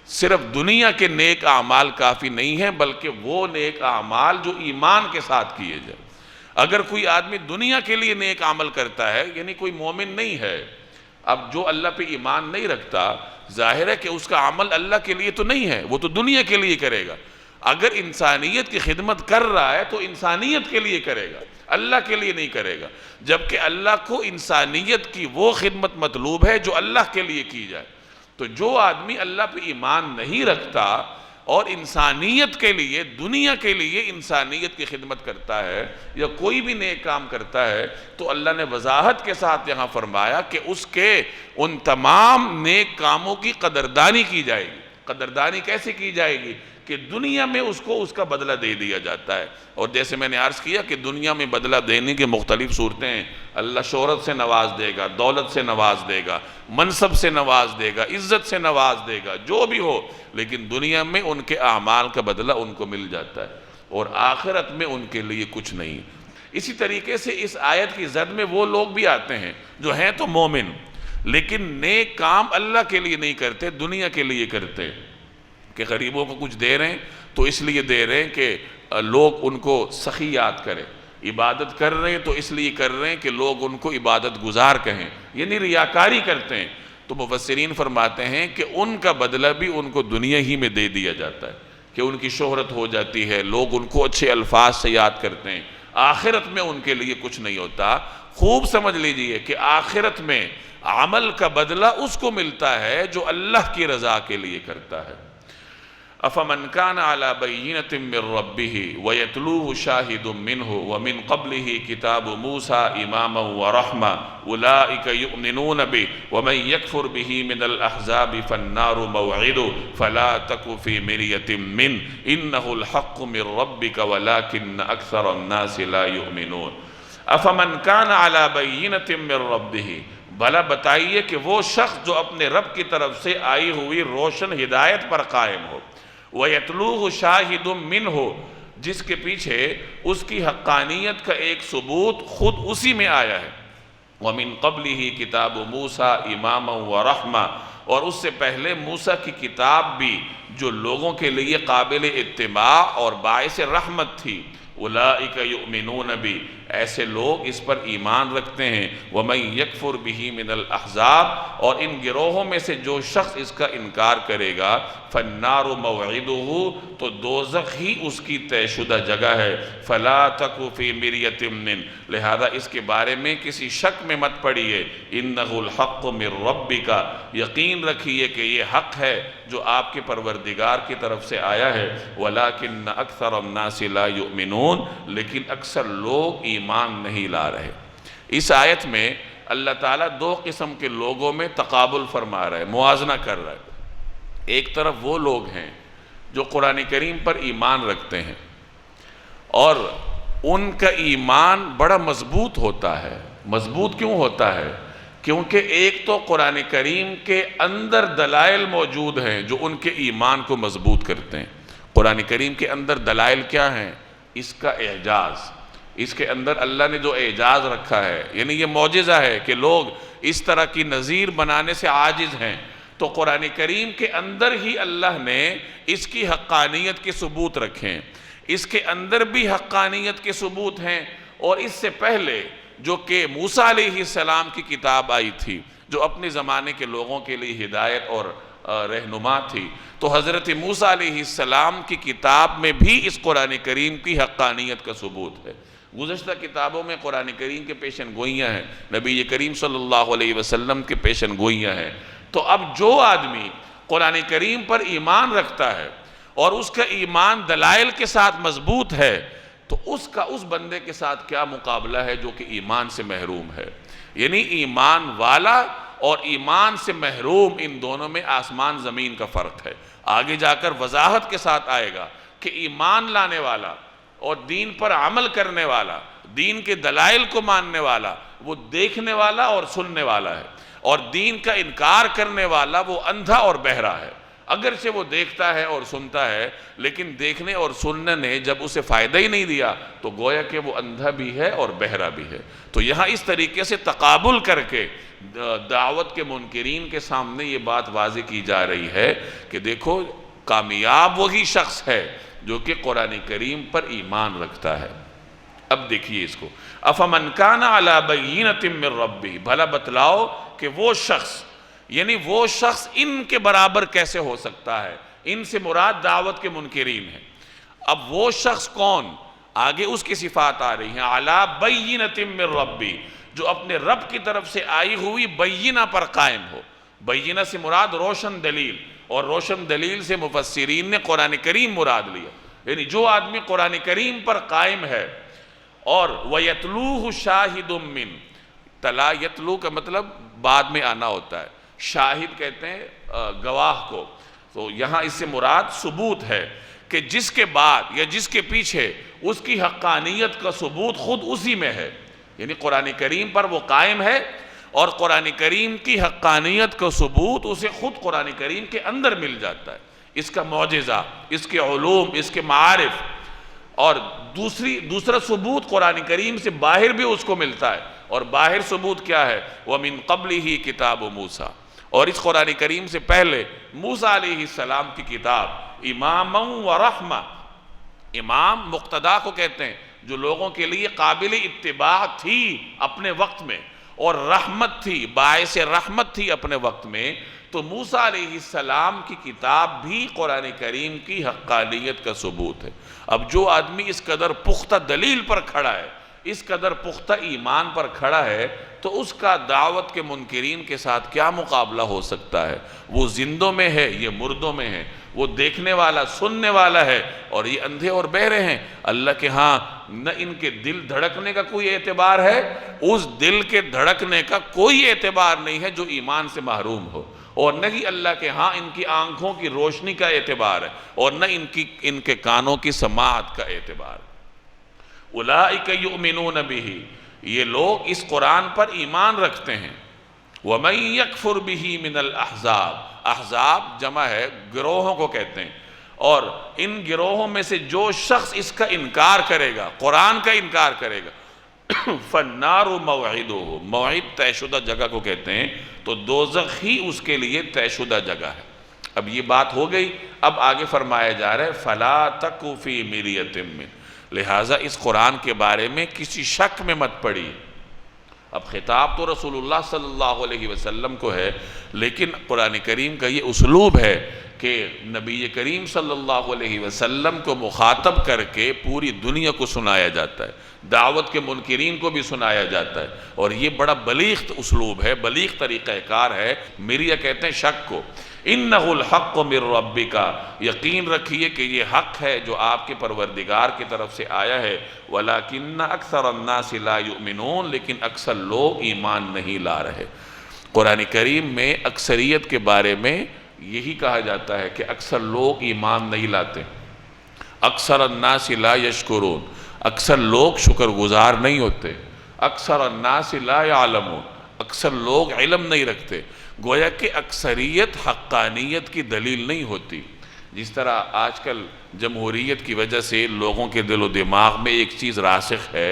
صرف دنیا کے نیک اعمال کافی نہیں ہیں، بلکہ وہ نیک اعمال جو ایمان کے ساتھ کیے جائیں۔ اگر کوئی آدمی دنیا کے لیے نیک عمل کرتا ہے یعنی کوئی مومن نہیں ہے، اب جو اللہ پہ ایمان نہیں رکھتا، ظاہر ہے کہ اس کا عمل اللہ کے لیے تو نہیں ہے، وہ تو دنیا کے لیے کرے گا۔ اگر انسانیت کی خدمت کر رہا ہے تو انسانیت کے لیے کرے گا، اللہ کے لیے نہیں کرے گا، جبکہ اللہ کو انسانیت کی وہ خدمت مطلوب ہے جو اللہ کے لیے کی جائے۔ تو جو آدمی اللہ پہ ایمان نہیں رکھتا اور انسانیت کے لیے، دنیا کے لیے انسانیت کی خدمت کرتا ہے یا کوئی بھی نیک کام کرتا ہے، تو اللہ نے وضاحت کے ساتھ یہاں فرمایا کہ اس کے ان تمام نیک کاموں کی قدردانی کی جائے گی۔ قدردانی کیسے کی جائے گی؟ کہ دنیا میں اس کو اس کا بدلہ دے دیا جاتا ہے۔ اور جیسے میں نے عرض کیا کہ دنیا میں بدلہ دینے کے مختلف صورتیں ہیں۔ اللہ شہرت سے نواز دے گا، دولت سے نواز دے گا، منصب سے نواز دے گا، عزت سے نواز دے گا، جو بھی ہو، لیکن دنیا میں ان کے اعمال کا بدلہ ان کو مل جاتا ہے، اور آخرت میں ان کے لیے کچھ نہیں۔ اسی طریقے سے اس آیت کی زد میں وہ لوگ بھی آتے ہیں جو ہیں تو مومن، لیکن نیک کام اللہ کے لیے نہیں کرتے، دنیا کے لیے کرتے، کہ غریبوں کو کچھ دے رہے ہیں تو اس لیے دے رہے ہیں کہ لوگ ان کو سخی یاد کریں، عبادت کر رہے ہیں تو اس لیے کر رہے ہیں کہ لوگ ان کو عبادت گزار کہیں، یعنی ریاکاری کرتے ہیں۔ تو مفسرین فرماتے ہیں کہ ان کا بدلہ بھی ان کو دنیا ہی میں دے دیا جاتا ہے، کہ ان کی شہرت ہو جاتی ہے، لوگ ان کو اچھے الفاظ سے یاد کرتے ہیں، آخرت میں ان کے لیے کچھ نہیں ہوتا۔ خوب سمجھ لیجئے کہ آخرت میں عمل کا بدلہ اس کو ملتا ہے جو اللہ کی رضا کے لیے کرتا ہے۔ أَفَمَنْ كَانَ عَلَى بَيِّنَةٍ مِّن رَبِّهِ وَيَتْلُوهُ شَاهِدٌ مِّنْهُ وَمِنْ قَبْلِهِ كِتَابُ مُوسَى إِمَامًا وَرَحْمَةً أُولَٰئِكَ يُؤْمِنُونَ بِهِ وَمَن يَكْفُرْ بِهِ مِنَ الْأَحْزَابِ فَالنَّارُ مَوْعِدُهُ فَلَا تَكُ فِي مِرْيَةٍ مِّنْهُ إِنَّهُ الْحَقُّ مِن رَّبِّكَ وَلَٰكِنَّ أَكْثَرَ النَّاسِ لَا يُؤْمِنُونَ۔ أَفَمَنْ كَانَ عَلَى بَيِّنَةٍ مِّن رَّبِّهِ، بھلا بتائیے کہ وہ شخص جو اپنے رب کی طرف سے آئی ہوئی روشن ہدایت پر قائم ہو، وَيَتْلُوهُ شَاهِدٌ مِّنْهُ، جس کے پیچھے اس کی حقانیت کا ایک ثبوت خود اسی میں آیا ہے، وَمِن قَبْلِهِ كِتَابُ مُوسَى إِمَامًا وَرَحْمَةً، اور اس سے پہلے موسیٰ کی کتاب بھی جو لوگوں کے لیے قابل اتباع اور باعث رحمت تھی۔ أُولَٰئِكَ يُؤْمِنُونَ بِهِ، ایسے لوگ اس پر ایمان رکھتے ہیں، وَمَن يَكْفُرْ بِهِ مِنَ الْأَحْزَابِ، اور ان گروہوں میں سے جو شخص اس کا انکار کرے گا، فَالنَّارُ مَوْعِدُهُ، تو دوزخ ہی اس کی طے شدہ جگہ ہے، فَلَا تَكُ فِي مِرْيَةٍ مِّنْهُ، لہذا اس کے بارے میں کسی شک میں مت پڑیے، إِنَّهُ الْحَقُّ مِن رَّبِّكَ، یقین رکھیے کہ یہ حق ہے جو آپ کے پروردگار کی طرف سے آیا ہے، وَلَٰكِنَّ أَكْثَرَ النَّاسِ لَا يُؤْمِنُونَ، لیکن اکثر لوگ ایمان نہیں لا رہے۔ اس آیت میں اللہ تعالیٰ دو قسم کے لوگوں میں تقابل فرما رہا ہے، موازنہ کر رہا ہے۔ ایک طرف وہ لوگ ہیں جو قرآن کریم پر ایمان رکھتے ہیں اور ان کا ایمان بڑا مضبوط ہوتا ہے۔ مضبوط کیوں ہوتا ہے؟ کیونکہ ایک تو قرآن کریم کے اندر دلائل موجود ہیں جو ان کے ایمان کو مضبوط کرتے ہیں۔ قرآن کریم کے اندر دلائل کیا ہیں؟ اس کا اعجاز، اس کے اندر اللہ نے جو اعجاز رکھا ہے، یعنی یہ معجزہ ہے کہ لوگ اس طرح کی نظیر بنانے سے عاجز ہیں، تو قرآن کریم کے اندر ہی اللہ نے اس کی حقانیت کے ثبوت رکھے ہیں۔ اس کے اندر بھی حقانیت کے ثبوت ہیں، اور اس سے پہلے جو کہ موسیٰ علیہ السلام کی کتاب آئی تھی جو اپنے زمانے کے لوگوں کے لیے ہدایت اور رہنما تھی، تو حضرت موسیٰ علیہ السلام کی کتاب میں بھی اس قرآن کریم کی حقانیت کا ثبوت ہے۔ گزشتہ کتابوں میں قرآن کریم کے پیشن گوئیاں ہیں، نبی کریم صلی اللہ علیہ وسلم کے پیشن گوئیاں ہیں۔ تو اب جو آدمی قرآن کریم پر ایمان رکھتا ہے اور اس کا ایمان دلائل کے ساتھ مضبوط ہے، تو اس بندے کے ساتھ کیا مقابلہ ہے جو کہ ایمان سے محروم ہے؟ یعنی ایمان والا اور ایمان سے محروم، ان دونوں میں آسمان زمین کا فرق ہے۔ آگے جا کر وضاحت کے ساتھ آئے گا کہ ایمان لانے والا اور دین پر عمل کرنے والا، دین کے دلائل کو ماننے والا، وہ دیکھنے والا اور سننے والا ہے، اور دین کا انکار کرنے والا وہ اندھا اور بہرا ہے۔ اگرچہ وہ دیکھتا ہے اور سنتا ہے، لیکن دیکھنے اور سننے نے جب اسے فائدہ ہی نہیں دیا تو گویا کہ وہ اندھا بھی ہے اور بہرا بھی ہے۔ تو یہاں اس طریقے سے تقابل کر کے دعوت کے منکرین کے سامنے یہ بات واضح کی جا رہی ہے کہ دیکھو، کامیاب وہی شخص ہے جو کہ قرآن کریم پر ایمان رکھتا ہے۔ اب دیکھیے اس کو، افمن کان علی بینۃ من ربہ، بھلا بتلاؤ کہ وہ شخص، یعنی وہ شخص ان کے برابر کیسے ہو سکتا ہے؟ ان سے مراد دعوت کے منکرین ہیں۔ اب وہ شخص کون؟ آگے اس کی صفات آ رہی ہیں، علی بینۃ من ربہ، جو اپنے رب کی طرف سے آئی ہوئی بینہ پر قائم ہو۔ بینہ سے مراد روشن دلیل، اور روشن دلیل سے مفسرین نے قرآن کریم مراد لیا، یعنی جو آدمی قرآن کریم پر قائم ہے اور وَيَتْلُوهُ شَاهِدٌ مِّن، تلا یتلو کا مطلب بعد میں آنا ہوتا ہے، شاہد کہتے ہیں گواہ کو، تو یہاں اس سے مراد ثبوت ہے کہ جس کے بعد یا جس کے پیچھے اس کی حقانیت کا ثبوت خود اسی میں ہے، یعنی قرآن کریم پر وہ قائم ہے اور قرآن کریم کی حقانیت کا ثبوت اسے خود قرآن کریم کے اندر مل جاتا ہے، اس کا معجزہ، اس کے علوم، اس کے معارف، اور دوسرا ثبوت قرآن کریم سے باہر بھی اس کو ملتا ہے، اور باہر ثبوت کیا ہے؟ وَمِن قَبْلِهِ کِتَابُ موسیٰ، اور اس قرآن کریم سے پہلے موسیٰ علیہ السلام کی کتاب اماماً ورحمہ، امام مقتدا کو کہتے ہیں جو لوگوں کے لیے قابل اتباع تھی اپنے وقت میں، اور رحمت تھی، باعث رحمت تھی اپنے وقت میں، تو موسیٰ علیہ السلام کی کتاب بھی قرآن کریم کی حقانیت کا ثبوت ہے۔ اب جو آدمی اس قدر پختہ دلیل پر کھڑا ہے، اس قدر پختہ ایمان پر کھڑا ہے، تو اس کا دعوت کے منکرین کے ساتھ کیا مقابلہ ہو سکتا ہے؟ وہ زندوں میں ہے، یہ مردوں میں ہے، وہ دیکھنے والا سننے والا ہے، اور یہ اندھے اور بہرے ہیں۔ اللہ کے ہاں نہ ان کے دل دھڑکنے کا کوئی اعتبار ہے، اس دل کے دھڑکنے کا کوئی اعتبار نہیں ہے جو ایمان سے محروم ہو، اور نہ ہی اللہ کے ہاں ان کی آنکھوں کی روشنی کا اعتبار ہے، اور نہ ان کے کانوں کی سماعت کا اعتبار ہے۔ اولئک یؤمنون بہ، یہ لوگ اس قرآن پر ایمان رکھتے ہیں۔ وَمَن یکفر بہ من الاحزاب، احزاب جمع ہے گروہوں کو کہتے ہیں، اور ان گروہوں میں سے جو شخص اس کا انکار کرے گا، قرآن کا انکار کرے گا، فَالنَّارُ مَوْعِدُهُ، موعد طے شدہ جگہ کو کہتے ہیں، تو دوزخ ہی اس کے لیے طے شدہ جگہ ہے۔ اب یہ بات ہو گئی، اب آگے فرمایا جا رہا ہے فَلَا تَكُ فِي مِرْيَةٍ مِّنْهُ، لہٰذا اس قرآن کے بارے میں کسی شک میں مت پڑی۔ اب خطاب تو رسول اللہ صلی اللہ علیہ وسلم کو ہے، لیکن قرآن کریم کا یہ اسلوب ہے کہ نبی کریم صلی اللہ علیہ وسلم کو مخاطب کر کے پوری دنیا کو سنایا جاتا ہے، دعوت کے منکرین کو بھی سنایا جاتا ہے، اور یہ بڑا بلیغ اسلوب ہے، بلیغ طریقہ کار ہے۔ میریا کہتے ہیں شک کو، اِنَّهُ الْحَقُّ مِن رَبِّكَ، یقین رکھیے کہ یہ حق ہے جو آپ کے پروردگار کی طرف سے آیا ہے، وَلَكِنَّ أَكْثَرَ النَّاسِ لَا يُؤْمِنُونَ، لیکن اکثر لوگ ایمان نہیں لا رہے۔ قرآن کریم میں اکثریت کے بارے میں یہی کہا جاتا ہے کہ اکثر لوگ ایمان نہیں لاتے۔ اکثر الناس لا یشکرون، اکثر لوگ شکر گزار نہیں ہوتے۔ اکثر الناس لا یعلمون، اکثر لوگ علم نہیں رکھتے۔ گویا کہ اکثریت حقانیت کی دلیل نہیں ہوتی۔ جس طرح آج کل جمہوریت کی وجہ سے لوگوں کے دل و دماغ میں ایک چیز راسخ ہے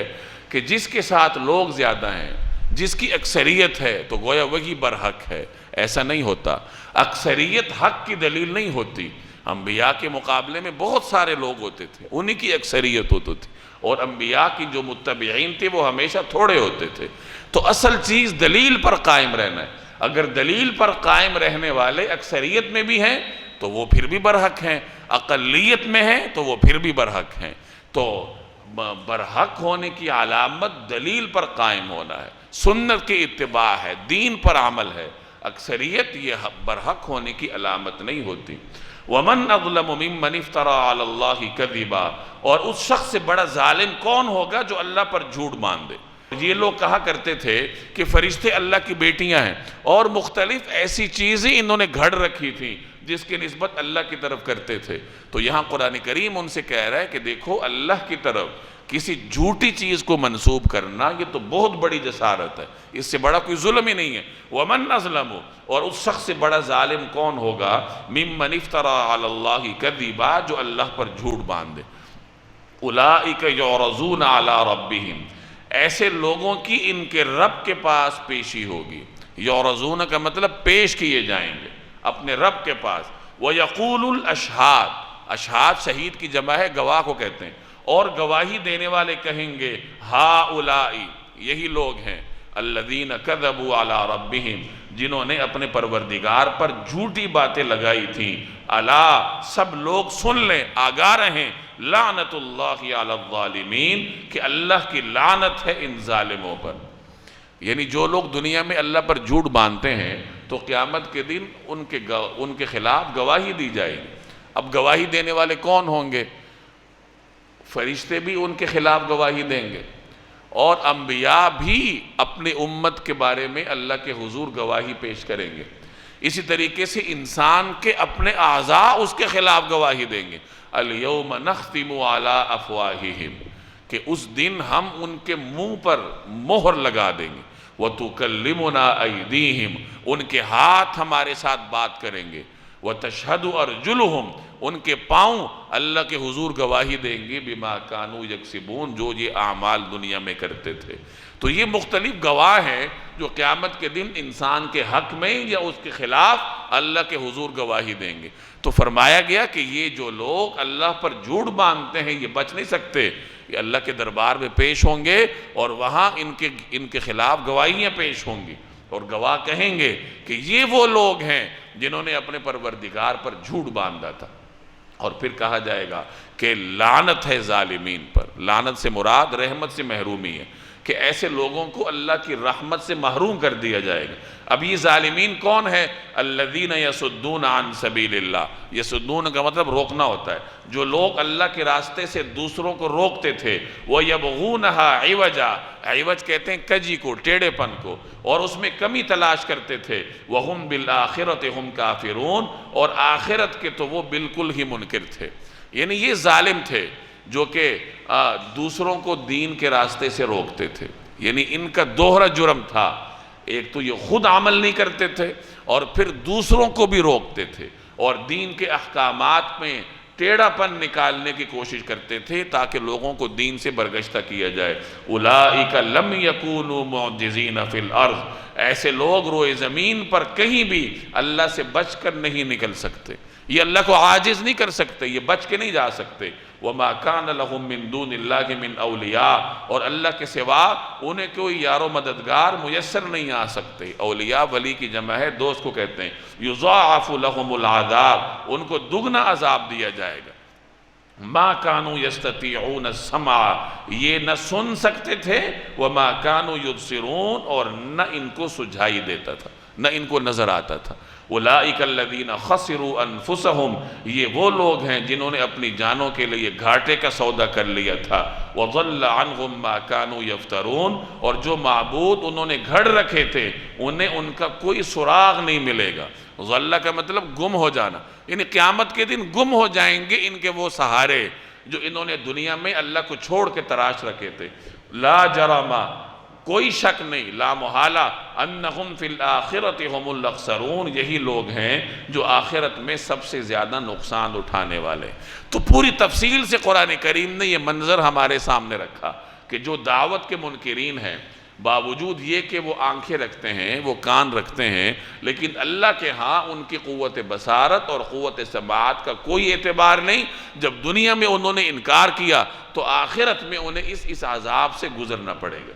کہ جس کے ساتھ لوگ زیادہ ہیں، جس کی اکثریت ہے، تو گویا وہی برحق ہے۔ ایسا نہیں ہوتا، اکثریت حق کی دلیل نہیں ہوتی۔ انبیاء کے مقابلے میں بہت سارے لوگ ہوتے تھے، انہی کی اکثریت ہوتی تھی، اور انبیاء کی جو متبعین تھے وہ ہمیشہ تھوڑے ہوتے تھے۔ تو اصل چیز دلیل پر قائم رہنا ہے۔ اگر دلیل پر قائم رہنے والے اکثریت میں بھی ہیں تو وہ پھر بھی برحق ہیں، اقلیت میں ہیں تو وہ پھر بھی برحق ہیں۔ تو برحق ہونے کی علامت دلیل پر قائم ہونا ہے، سنت کی اتباع ہے، دین پر عمل ہے۔ اکثریت یہ برحق ہونے کی علامت نہیں ہوتی۔ وَمَنْ أَظْلَمُ مِمَّنِ افْتَرَى عَلَى اللَّهِ كَذِبًا، اور اس شخص سے بڑا ظالم کون ہوگا جو اللہ پر جھوٹ باندھ دے۔ یہ لوگ کہا کرتے تھے کہ فرشتے اللہ کی بیٹیاں ہیں، اور مختلف ایسی چیزیں انہوں نے گھڑ رکھی تھیں جس کی نسبت اللہ کی طرف کرتے تھے۔ تو یہاں قرآن کریم ان سے کہہ رہا ہے کہ دیکھو، اللہ کی طرف کسی جھوٹی چیز کو منسوب کرنا یہ تو بہت بڑی جسارت ہے، اس سے بڑا کوئی ظلم ہی نہیں ہے۔ وَمَنْ أَظْلَمُ، اور اس شخص سے بڑا ظالم کون ہوگا، مِمَّنِ افْتَرَى عَلَى اللَّهِ كَذِبًا، جو اللہ پر جھوٹ باندھے۔ أُولَئِكَ يُعْرَضُونَ عَلَى رَبِّهِمْ، ایسے لوگوں کی ان کے رب کے پاس پیشی ہوگی۔ یعرضون کا مطلب پیش کیے جائیں گے اپنے رب کے پاس۔ وَيَقُولُ الْأَشْهَادُ، اشہاد شہید کی جمع ہے، گواہ کو کہتے ہیں، اور گواہی دینے والے کہیں گے ہَؤُلَاءِ، یہی لوگ ہیں، الَّذِينَ كَذَبُوا عَلَى رَبِّهِمْ، جنہوں نے اپنے پروردگار پر جھوٹی باتیں لگائی تھیں۔ الا، سب لوگ سن لیں، آگاہ رہیں، لعنت اللہ علی الظالمین، کہ اللہ کی لعنت ہے ان ظالموں پر۔ یعنی جو لوگ دنیا میں اللہ پر جھوٹ باندھتے ہیں تو قیامت کے دن ان کے خلاف گواہی دی جائے گی۔ اب گواہی دینے والے کون ہوں گے؟ فرشتے بھی ان کے خلاف گواہی دیں گے، اور انبیاء بھی اپنے امت کے بارے میں اللہ کے حضور گواہی پیش کریں گے۔ اسی طریقے سے انسان کے اپنے اعضاء اس کے خلاف گواہی دیں گے۔ الْيَوْمَ نَخْتِمُ عَلَىٰ أَفْوَاهِهِمْ، کہ اس دن ہم ان کے منہ پر مہر لگا دیں گے۔ وَتُكَلِّمُنَا أَيْدِيهِمْ، ان کے ہاتھ ہمارے ساتھ بات کریں گے۔ وَتَشْهَدُ أَرْجُلُهُمْ، ان کے پاؤں اللہ کے حضور گواہی دیں گے بِمَا كَانُوا يَكْسِبُونَ، جو یہ اعمال دنیا میں کرتے تھے۔ تو یہ مختلف گواہ ہیں جو قیامت کے دن انسان کے حق میں یا اس کے خلاف اللہ کے حضور گواہی دیں گے۔ تو فرمایا گیا کہ یہ جو لوگ اللہ پر جھوٹ باندھتے ہیں یہ بچ نہیں سکتے، یہ اللہ کے دربار میں پیش ہوں گے، اور وہاں ان کے خلاف گواہیاں پیش ہوں گی، اور گواہ کہیں گے کہ یہ وہ لوگ ہیں جنہوں نے اپنے پروردگار پر جھوٹ باندھا تھا۔ اور پھر کہا جائے گا کہ لعنت ہے ظالمین پر۔ لعنت سے مراد رحمت سے محرومی ہے، کہ ایسے لوگوں کو اللہ کی رحمت سے محروم کر دیا جائے گا۔ اب یہ ظالمین کون ہے؟ الذین یصدون عن سبیل اللہ۔ یصدون کا مطلب روکنا ہوتا ہے، جو لوگ اللہ کے راستے سے دوسروں کو روکتے تھے۔ وَيَبْغُونَهَا عِوَجًا، عوج کہتے ہیں کجی کو، ٹیڑھے پن کو، اور اس میں کمی تلاش کرتے تھے۔ وَهُمْ بِالْآخِرَةِ هُمْ كَافِرُونَ، اور آخرت کے تو وہ بالکل ہی منکر تھے۔ یعنی یہ ظالم تھے جو کہ دوسروں کو دین کے راستے سے روکتے تھے۔ یعنی ان کا دوہرا جرم تھا، ایک تو یہ خود عمل نہیں کرتے تھے، اور پھر دوسروں کو بھی روکتے تھے، اور دین کے احکامات میں ٹیڑھا پن نکالنے کی کوشش کرتے تھے تاکہ لوگوں کو دین سے برگشتہ کیا جائے۔ اولئک لم یکونوا معجزین فی الارض، ایسے لوگ روئے زمین پر کہیں بھی اللہ سے بچ کر نہیں نکل سکتے، یہ اللہ کو عاجز نہیں کر سکتے، یہ بچ کے نہیں جا سکتے۔ وَمَا كَانَ لَهُم مِّن دُونِ اللَّهِ مِّنْ أَوْلِيَاءَ، اور اللہ کے سوا انہیں کوئی یار و مددگار میسر نہیں آ سکتے۔ اولیاء ولی کی جمع ہے، دوست کو کہتے ہیں۔ يُضَاعَفُ لَهُمُ الْعَذَابُ، ان کو دگنا عذاب دیا جائے گا۔ مَا كَانُوا يَسْتَطِيعُونَ السَّمْعَ، یہ نہ سن سکتے تھے۔ وَمَا كَانُوا يُبْصِرُونَ، اور نہ ان کو سجھائی دیتا تھا، نہ ان کو نظر آتا تھا۔ اولئک الذین خسروا انفسہم، یہ وہ لوگ ہیں جنہوں نے اپنی جانوں کے لیے گھاٹے کا سودا کر لیا تھا۔ وضل عنہم ما كانوا یفترون، اور جو معبود انہوں نے گھڑ رکھے تھے انہیں ان کا کوئی سراغ نہیں ملے گا۔ ضل کا مطلب گم ہو جانا، یعنی قیامت کے دن گم ہو جائیں گے ان کے وہ سہارے جو انہوں نے دنیا میں اللہ کو چھوڑ کے تراش رکھے تھے۔ لا جرم، کوئی شک نہیں، لا محالہ، انہم فی الآخرۃ ہم الاخسرون، یہی لوگ ہیں جو آخرت میں سب سے زیادہ نقصان اٹھانے والے۔ تو پوری تفصیل سے قرآن کریم نے یہ منظر ہمارے سامنے رکھا کہ جو دعوت کے منکرین ہیں، باوجود یہ کہ وہ آنکھیں رکھتے ہیں، وہ کان رکھتے ہیں، لیکن اللہ کے ہاں ان کی قوت بصارت اور قوت سماعت کا کوئی اعتبار نہیں۔ جب دنیا میں انہوں نے انکار کیا تو آخرت میں انہیں اس عذاب سے گزرنا پڑے گا۔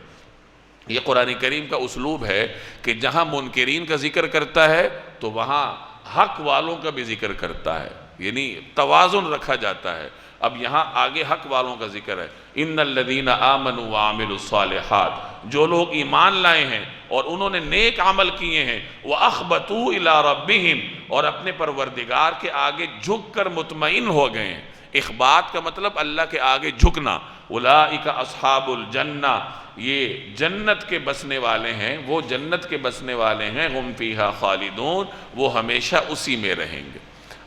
یہ قرآن کریم کا اسلوب ہے کہ جہاں منکرین کا ذکر کرتا ہے تو وہاں حق والوں کا بھی ذکر کرتا ہے، یعنی توازن رکھا جاتا ہے۔ اب یہاں آگے حق والوں کا ذکر ہے۔ ان الذین آمنوا وعملوا الصالحات، جو لوگ ایمان لائے ہیں اور انہوں نے نیک عمل کیے ہیں، وَأَخْبَتُوا إِلَىٰ رَبِّهِمْ، اور اپنے پروردگار کے آگے جھک کر مطمئن ہو گئے ہیں۔ اخبات کا مطلب اللہ کے آگے جھکنا۔ اولئک اصحاب الجنہ، یہ جنت کے بسنے والے ہیں، وہ جنت کے بسنے والے ہیں۔ ہم فیہا خالدون، وہ ہمیشہ اسی میں رہیں گے۔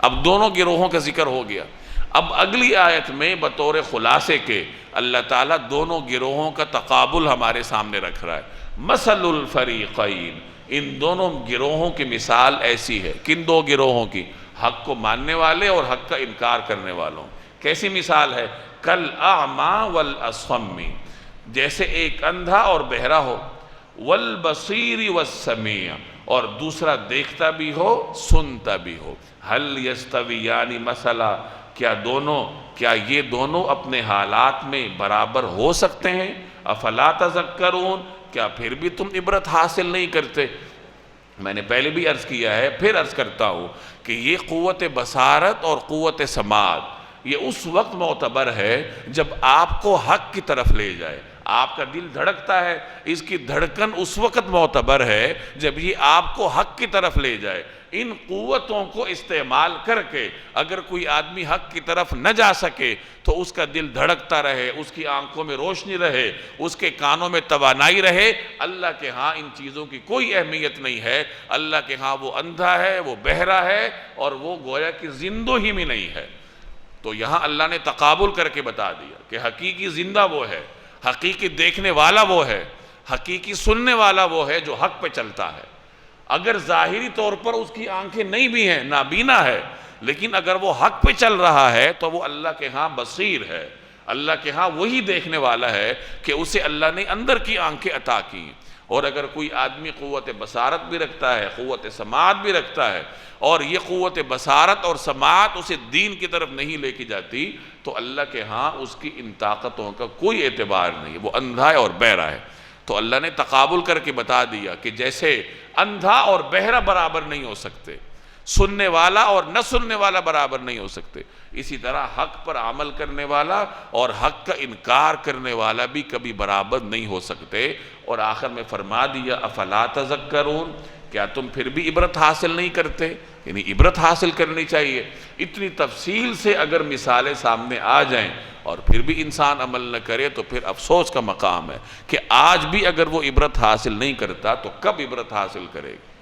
اب دونوں گروہوں کا ذکر ہو گیا۔ اب اگلی آیت میں بطور خلاصے کے اللہ تعالیٰ دونوں گروہوں کا تقابل ہمارے سامنے رکھ رہا ہے۔ مثل الفریقین، ان دونوں گروہوں کی مثال ایسی ہے۔ کن دو گروہوں کی؟ حق کو ماننے والے اور حق کا انکار کرنے والوں۔ کیسی مثال ہے؟ کالاعمیٰ والاصم، جیسے ایک اندھا اور بہرا ہو، والبصیر والسمیع، اور دوسرا دیکھتا بھی ہو سنتا بھی ہو۔ هل یستویان مثلا، کیا یہ دونوں اپنے حالات میں برابر ہو سکتے ہیں؟ افلا تذکرون، کیا پھر بھی تم عبرت حاصل نہیں کرتے؟ میں نے پہلے بھی عرض کیا ہے، پھر عرض کرتا ہوں کہ یہ قوت بصارت اور قوت سماعت یہ اس وقت معتبر ہے جب آپ کو حق کی طرف لے جائے۔ آپ کا دل دھڑکتا ہے، اس کی دھڑکن اس وقت معتبر ہے جب یہ آپ کو حق کی طرف لے جائے۔ ان قوتوں کو استعمال کر کے اگر کوئی آدمی حق کی طرف نہ جا سکے تو اس کا دل دھڑکتا رہے، اس کی آنکھوں میں روشنی رہے، اس کے کانوں میں توانائی رہے، اللہ کے ہاں ان چیزوں کی کوئی اہمیت نہیں ہے۔ اللہ کے ہاں وہ اندھا ہے، وہ بہرا ہے، اور وہ گویا کہ زندوں ہی میں نہیں ہے۔ تو یہاں اللہ نے تقابل کر کے بتا دیا کہ حقیقی زندہ وہ ہے، حقیقی دیکھنے والا وہ ہے، حقیقی سننے والا وہ ہے جو حق پہ چلتا ہے۔ اگر ظاہری طور پر اس کی آنکھیں نہیں بھی ہیں، نابینا ہے، لیکن اگر وہ حق پہ چل رہا ہے تو وہ اللہ کے ہاں بصیر ہے، اللہ کے ہاں وہی دیکھنے والا ہے کہ اسے اللہ نے اندر کی آنکھیں عطا کی۔ اور اگر کوئی آدمی قوت بصارت بھی رکھتا ہے، قوت سماعت بھی رکھتا ہے، اور یہ قوت بصارت اور سماعت اسے دین کی طرف نہیں لے کے جاتی، تو اللہ کے ہاں اس کی ان طاقتوں کا کوئی اعتبار نہیں، وہ اندھا ہے اور بہرا ہے۔ تو اللہ نے تقابل کر کے بتا دیا کہ جیسے اندھا اور بہرا برابر نہیں ہو سکتے، سننے والا اور نہ سننے والا برابر نہیں ہو سکتے، اسی طرح حق پر عمل کرنے والا اور حق کا انکار کرنے والا بھی کبھی برابر نہیں ہو سکتے۔ اور آخر میں فرما دیا افلا تذکرون، کیا تم پھر بھی عبرت حاصل نہیں کرتے؟ یعنی عبرت حاصل کرنی چاہیے۔ اتنی تفصیل سے اگر مثالیں سامنے آ جائیں اور پھر بھی انسان عمل نہ کرے تو پھر افسوس کا مقام ہے کہ آج بھی اگر وہ عبرت حاصل نہیں کرتا تو کب عبرت حاصل کرے گا۔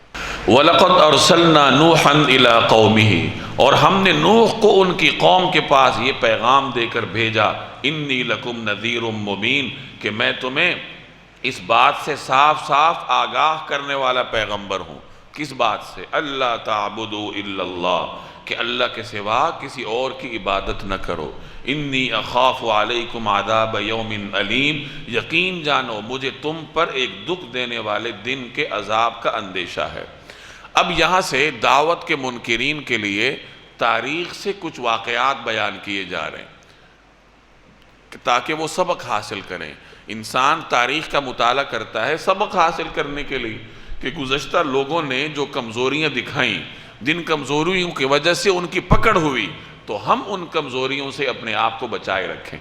وَلَقَدْ أَرْسَلْنَا نُوحًا إِلَىٰ قَوْمِهِ، اور ہم نے نوح کو ان کی قوم کے پاس یہ پیغام دے کر بھیجا، إِنِّي لَكُمْ نَذِيرٌ مُّبِينٌ، کہ میں تمہیں اس بات سے صاف صاف آگاہ کرنے والا پیغمبر ہوں۔ کس بات سے؟ اللہ تعبدوا الا اللہ، کہ اللہ کے سوا کسی اور کی عبادت نہ کرو۔ انی اخاف علیکم عذاب یوم علیم، یقین جانو مجھے تم پر ایک دکھ دینے والے دن کے عذاب کا اندیشہ ہے۔ اب یہاں سے دعوت کے منکرین کے لیے تاریخ سے کچھ واقعات بیان کیے جا رہے ہیں تاکہ وہ سبق حاصل کریں۔ انسان تاریخ کا مطالعہ کرتا ہے سبق حاصل کرنے کے لیے کہ گزشتہ لوگوں نے جو کمزوریاں دکھائیں، جن کمزوریوں کی وجہ سے ان کی پکڑ ہوئی، تو ہم ان کمزوریوں سے اپنے آپ کو بچائے رکھیں۔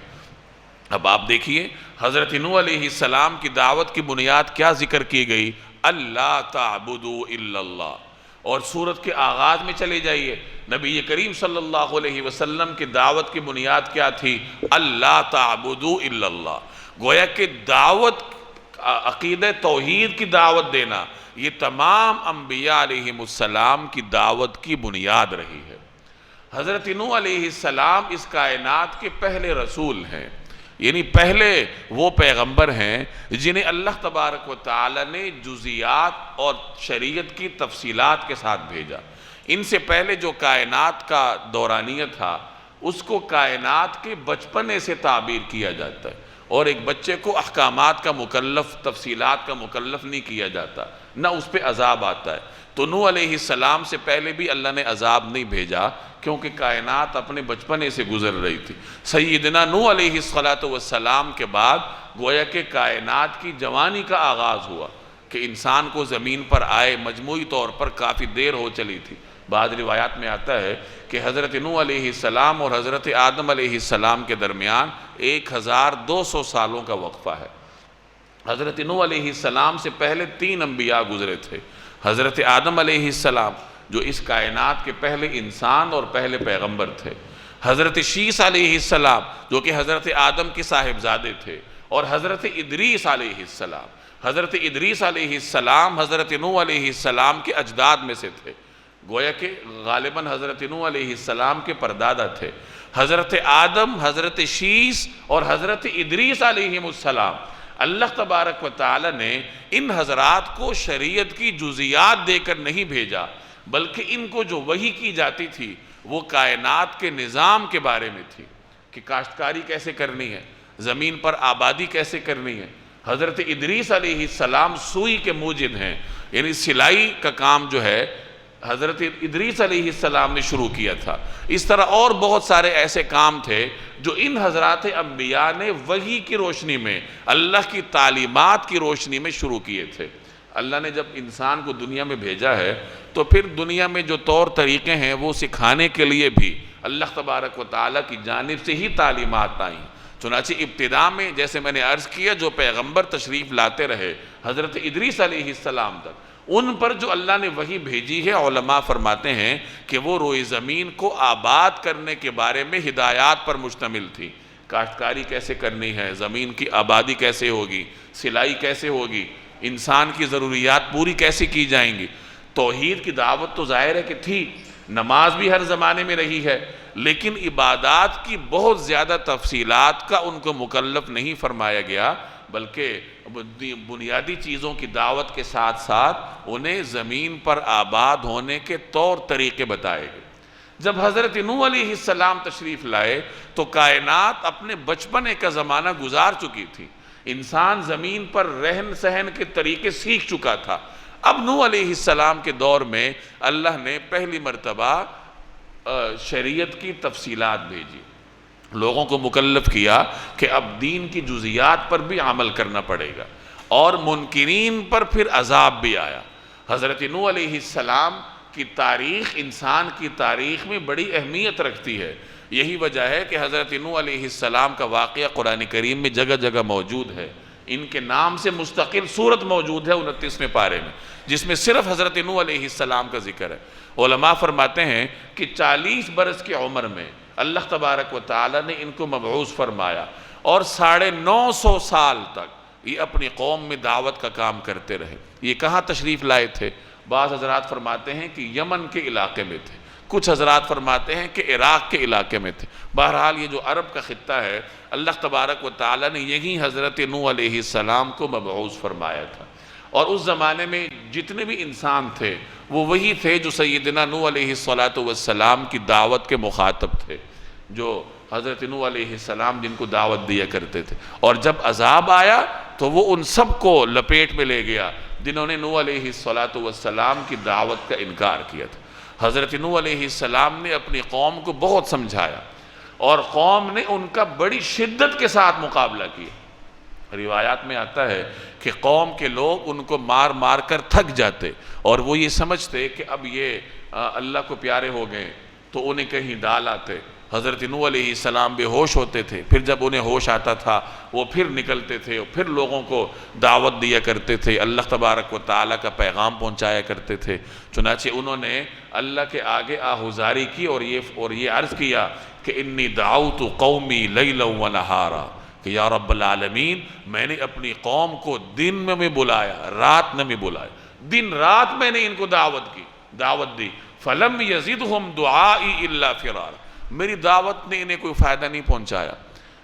اب آپ دیکھیے حضرت نوح علیہ السلام کی دعوت کی بنیاد کیا ذکر کی گئی؟ اللہ تعبدوا الا اللہ۔ اور سورت کے آغاز میں چلے جائیے، نبی کریم صلی اللہ علیہ وسلم کی دعوت کی بنیاد کیا تھی؟ اللہ تعبدوا الا اللہ۔ گویا کہ دعوت، عقیدہ توحید کی دعوت دینا، یہ تمام انبیاء علیہ السلام کی دعوت کی بنیاد رہی ہے۔ حضرت نوح علیہ السلام اس کائنات کے پہلے رسول ہیں، یعنی پہلے وہ پیغمبر ہیں جنہیں اللہ تبارک و تعالی نے جزیات اور شریعت کی تفصیلات کے ساتھ بھیجا۔ ان سے پہلے جو کائنات کا دورانیہ تھا اس کو کائنات کے بچپنے سے تعبیر کیا جاتا ہے، اور ایک بچے کو احکامات کا مکلف، تفصیلات کا مکلف نہیں کیا جاتا، نہ اس پہ عذاب آتا ہے۔ تو نوح علیہ السلام سے پہلے بھی اللہ نے عذاب نہیں بھیجا کیونکہ کائنات اپنے بچپنے سے گزر رہی تھی۔ سیدنا نوح علیہ السلام کے بعد گویا کہ کائنات کی جوانی کا آغاز ہوا کہ انسان کو زمین پر آئے مجموعی طور پر کافی دیر ہو چلی تھی۔ بعض روایات میں آتا ہے کہ حضرت نوح علیہ السلام اور حضرت آدم علیہ السلام کے درمیان 1200 سالوں کا وقفہ ہے۔ حضرت نوح علیہ السلام سے پہلے 3 انبیاء گزرے تھے۔ حضرت آدم علیہ السلام جو اس کائنات کے پہلے انسان اور پہلے پیغمبر تھے، حضرت شیس علیہ السلام جو کہ حضرت آدم کے صاحبزادے تھے، اور حضرت ادریس علیہ السلام۔ حضرت ادریس علیہ السلام حضرت نوح علیہ السلام کے اجداد میں سے تھے، گویا کہ غالباً حضرت نوح علیہ السلام کے پردادا تھے۔ حضرت آدم، حضرت شیس اور حضرت ادریس علیہ السلام، اللہ تبارک و تعالی نے ان حضرات کو شریعت کی جزیات دے کر نہیں بھیجا، بلکہ ان کو جو وحی کی جاتی تھی وہ کائنات کے نظام کے بارے میں تھی کہ کاشتکاری کیسے کرنی ہے، زمین پر آبادی کیسے کرنی ہے۔ حضرت ادریس علیہ السلام سوئی کے موجد ہیں، یعنی سلائی کا کام جو ہے حضرت ادریس علیہ السلام نے شروع کیا تھا۔ اس طرح اور بہت سارے ایسے کام تھے جو ان حضرات انبیاء نے وحی کی روشنی میں، اللہ کی تعلیمات کی روشنی میں شروع کیے تھے۔ اللہ نے جب انسان کو دنیا میں بھیجا ہے تو پھر دنیا میں جو طور طریقے ہیں وہ سکھانے کے لیے بھی اللہ تبارک و تعالیٰ کی جانب سے ہی تعلیمات آئیں۔ چنانچہ ابتدا میں جیسے میں نے عرض کیا جو پیغمبر تشریف لاتے رہے حضرت ادریس علیہ السلام تک، ان پر جو اللہ نے وحی بھیجی ہے، علماء فرماتے ہیں کہ وہ روئے زمین کو آباد کرنے کے بارے میں ہدایات پر مشتمل تھی۔ کاشتکاری کیسے کرنی ہے، زمین کی آبادی کیسے ہوگی، سلائی کیسے ہوگی، انسان کی ضروریات پوری کیسے کی جائیں گی۔ توحید کی دعوت تو ظاہر ہے کہ تھی، نماز بھی ہر زمانے میں رہی ہے، لیکن عبادات کی بہت زیادہ تفصیلات کا ان کو مکلف نہیں فرمایا گیا، بلکہ بنیادی چیزوں کی دعوت کے ساتھ ساتھ انہیں زمین پر آباد ہونے کے طور طریقے بتائے گئے۔ جب حضرت نوح علیہ السلام تشریف لائے تو کائنات اپنے بچپنے کا زمانہ گزار چکی تھی، انسان زمین پر رہن سہن کے طریقے سیکھ چکا تھا۔ اب نوح علیہ السلام کے دور میں اللہ نے پہلی مرتبہ شریعت کی تفصیلات بھیجی، لوگوں کو مکلف کیا کہ اب دین کی جزیات پر بھی عمل کرنا پڑے گا، اور منکرین پر پھر عذاب بھی آیا۔ حضرت نوح علیہ السلام کی تاریخ انسان کی تاریخ میں بڑی اہمیت رکھتی ہے۔ یہی وجہ ہے کہ حضرت نوح علیہ السلام کا واقعہ قرآن کریم میں جگہ جگہ موجود ہے۔ ان کے نام سے مستقل سورت موجود ہے 29ویں پارے میں، جس میں صرف حضرت نوح علیہ السلام کا ذکر ہے۔ علماء فرماتے ہیں کہ 40 برس کی عمر میں اللہ تبارک و تعالی نے ان کو مبعوث فرمایا، اور 950 سال تک یہ اپنی قوم میں دعوت کا کام کرتے رہے۔ یہ کہاں تشریف لائے تھے؟ بعض حضرات فرماتے ہیں کہ یمن کے علاقے میں تھے، کچھ حضرات فرماتے ہیں کہ عراق کے علاقے میں تھے۔ بہرحال یہ جو عرب کا خطہ ہے، اللہ تبارک و تعالی نے یہی حضرت نوح علیہ السلام کو مبعوث فرمایا تھا، اور اس زمانے میں جتنے بھی انسان تھے وہ وہی تھے جو سیدنا نوح علیہ السلام کی دعوت کے مخاطب تھے، جو حضرت نوح علیہ السلام جن کو دعوت دیا کرتے تھے۔ اور جب عذاب آیا تو وہ ان سب کو لپیٹ میں لے گیا جنہوں نے نوح علیہ السلام کی دعوت کا انکار کیا تھا۔ حضرت نوح علیہ السلام نے اپنی قوم کو بہت سمجھایا، اور قوم نے ان کا بڑی شدت کے ساتھ مقابلہ کیا۔ روایات میں آتا ہے کہ قوم کے لوگ ان کو مار مار کر تھک جاتے، اور وہ یہ سمجھتے کہ اب یہ اللہ کو پیارے ہو گئے تو انہیں کہیں ڈال آتے۔ حضرت نوح علیہ السلام بے ہوش ہوتے تھے، پھر جب انہیں ہوش آتا تھا وہ پھر نکلتے تھے، اور پھر لوگوں کو دعوت دیا کرتے تھے، اللہ تبارک و تعالیٰ کا پیغام پہنچایا کرتے تھے۔ چنانچہ انہوں نے اللہ کے آگے آہوزاری کی اور یہ عرض کیا کہ انی دعوت قومی لیلا و نہارا، کہ یا رب العالمین میں نے اپنی قوم کو دن میں بھی بلایا، رات میں بھی بلایا، دن رات میں نے ان کو دعوت دی۔ فلم یزدہم دعائی الا فرارا، میری دعوت نے انہیں کوئی فائدہ نہیں پہنچایا۔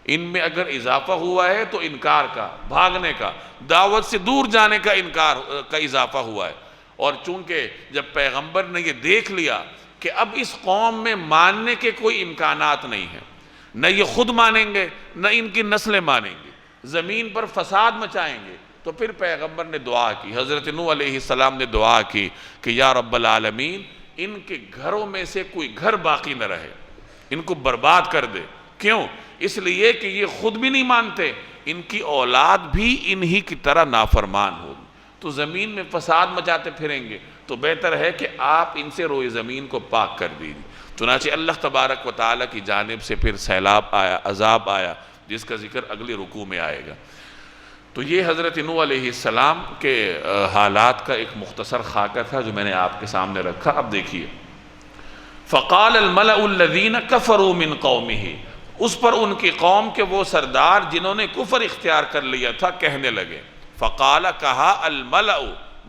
ان میں اگر اضافہ ہوا ہے تو انکار کا، بھاگنے کا، دعوت سے دور جانے کا انکار کا اضافہ ہوا ہے۔ اور چونکہ جب پیغمبر نے یہ دیکھ لیا کہ اب اس قوم میں ماننے کے کوئی امکانات نہیں ہیں، نہ یہ خود مانیں گے نہ ان کی نسلیں مانیں گے، زمین پر فساد مچائیں گے، تو پھر پیغمبر نے دعا کی، حضرت نوح علیہ السلام نے دعا کی کہ یا رب العالمین ان کے گھروں میں سے کوئی گھر باقی نہ رہے، ان کو برباد کر دے۔ کیوں؟ اس لیے کہ یہ خود بھی نہیں مانتے، ان کی اولاد بھی انہی کی طرح نافرمان ہوگی، تو زمین میں فساد مچاتے پھریں گے، تو بہتر ہے کہ آپ ان سے روئے زمین کو پاک کر دیجیے۔ چنانچہ اللہ تبارک و تعالیٰ کی جانب سے پھر سیلاب آیا، عذاب آیا، جس کا ذکر اگلی رکوع میں آئے گا۔ تو یہ حضرت نوح علیہ السلام کے حالات کا ایک مختصر خاکہ تھا جو میں نے آپ کے سامنے رکھا۔ اب دیکھیے، فقال الملأ الذین کفروا من قومہ، اس پر ان کی قوم کے وہ سردار جنہوں نے کفر اختیار کر لیا تھا کہنے لگے، فقال کہا، الملأ،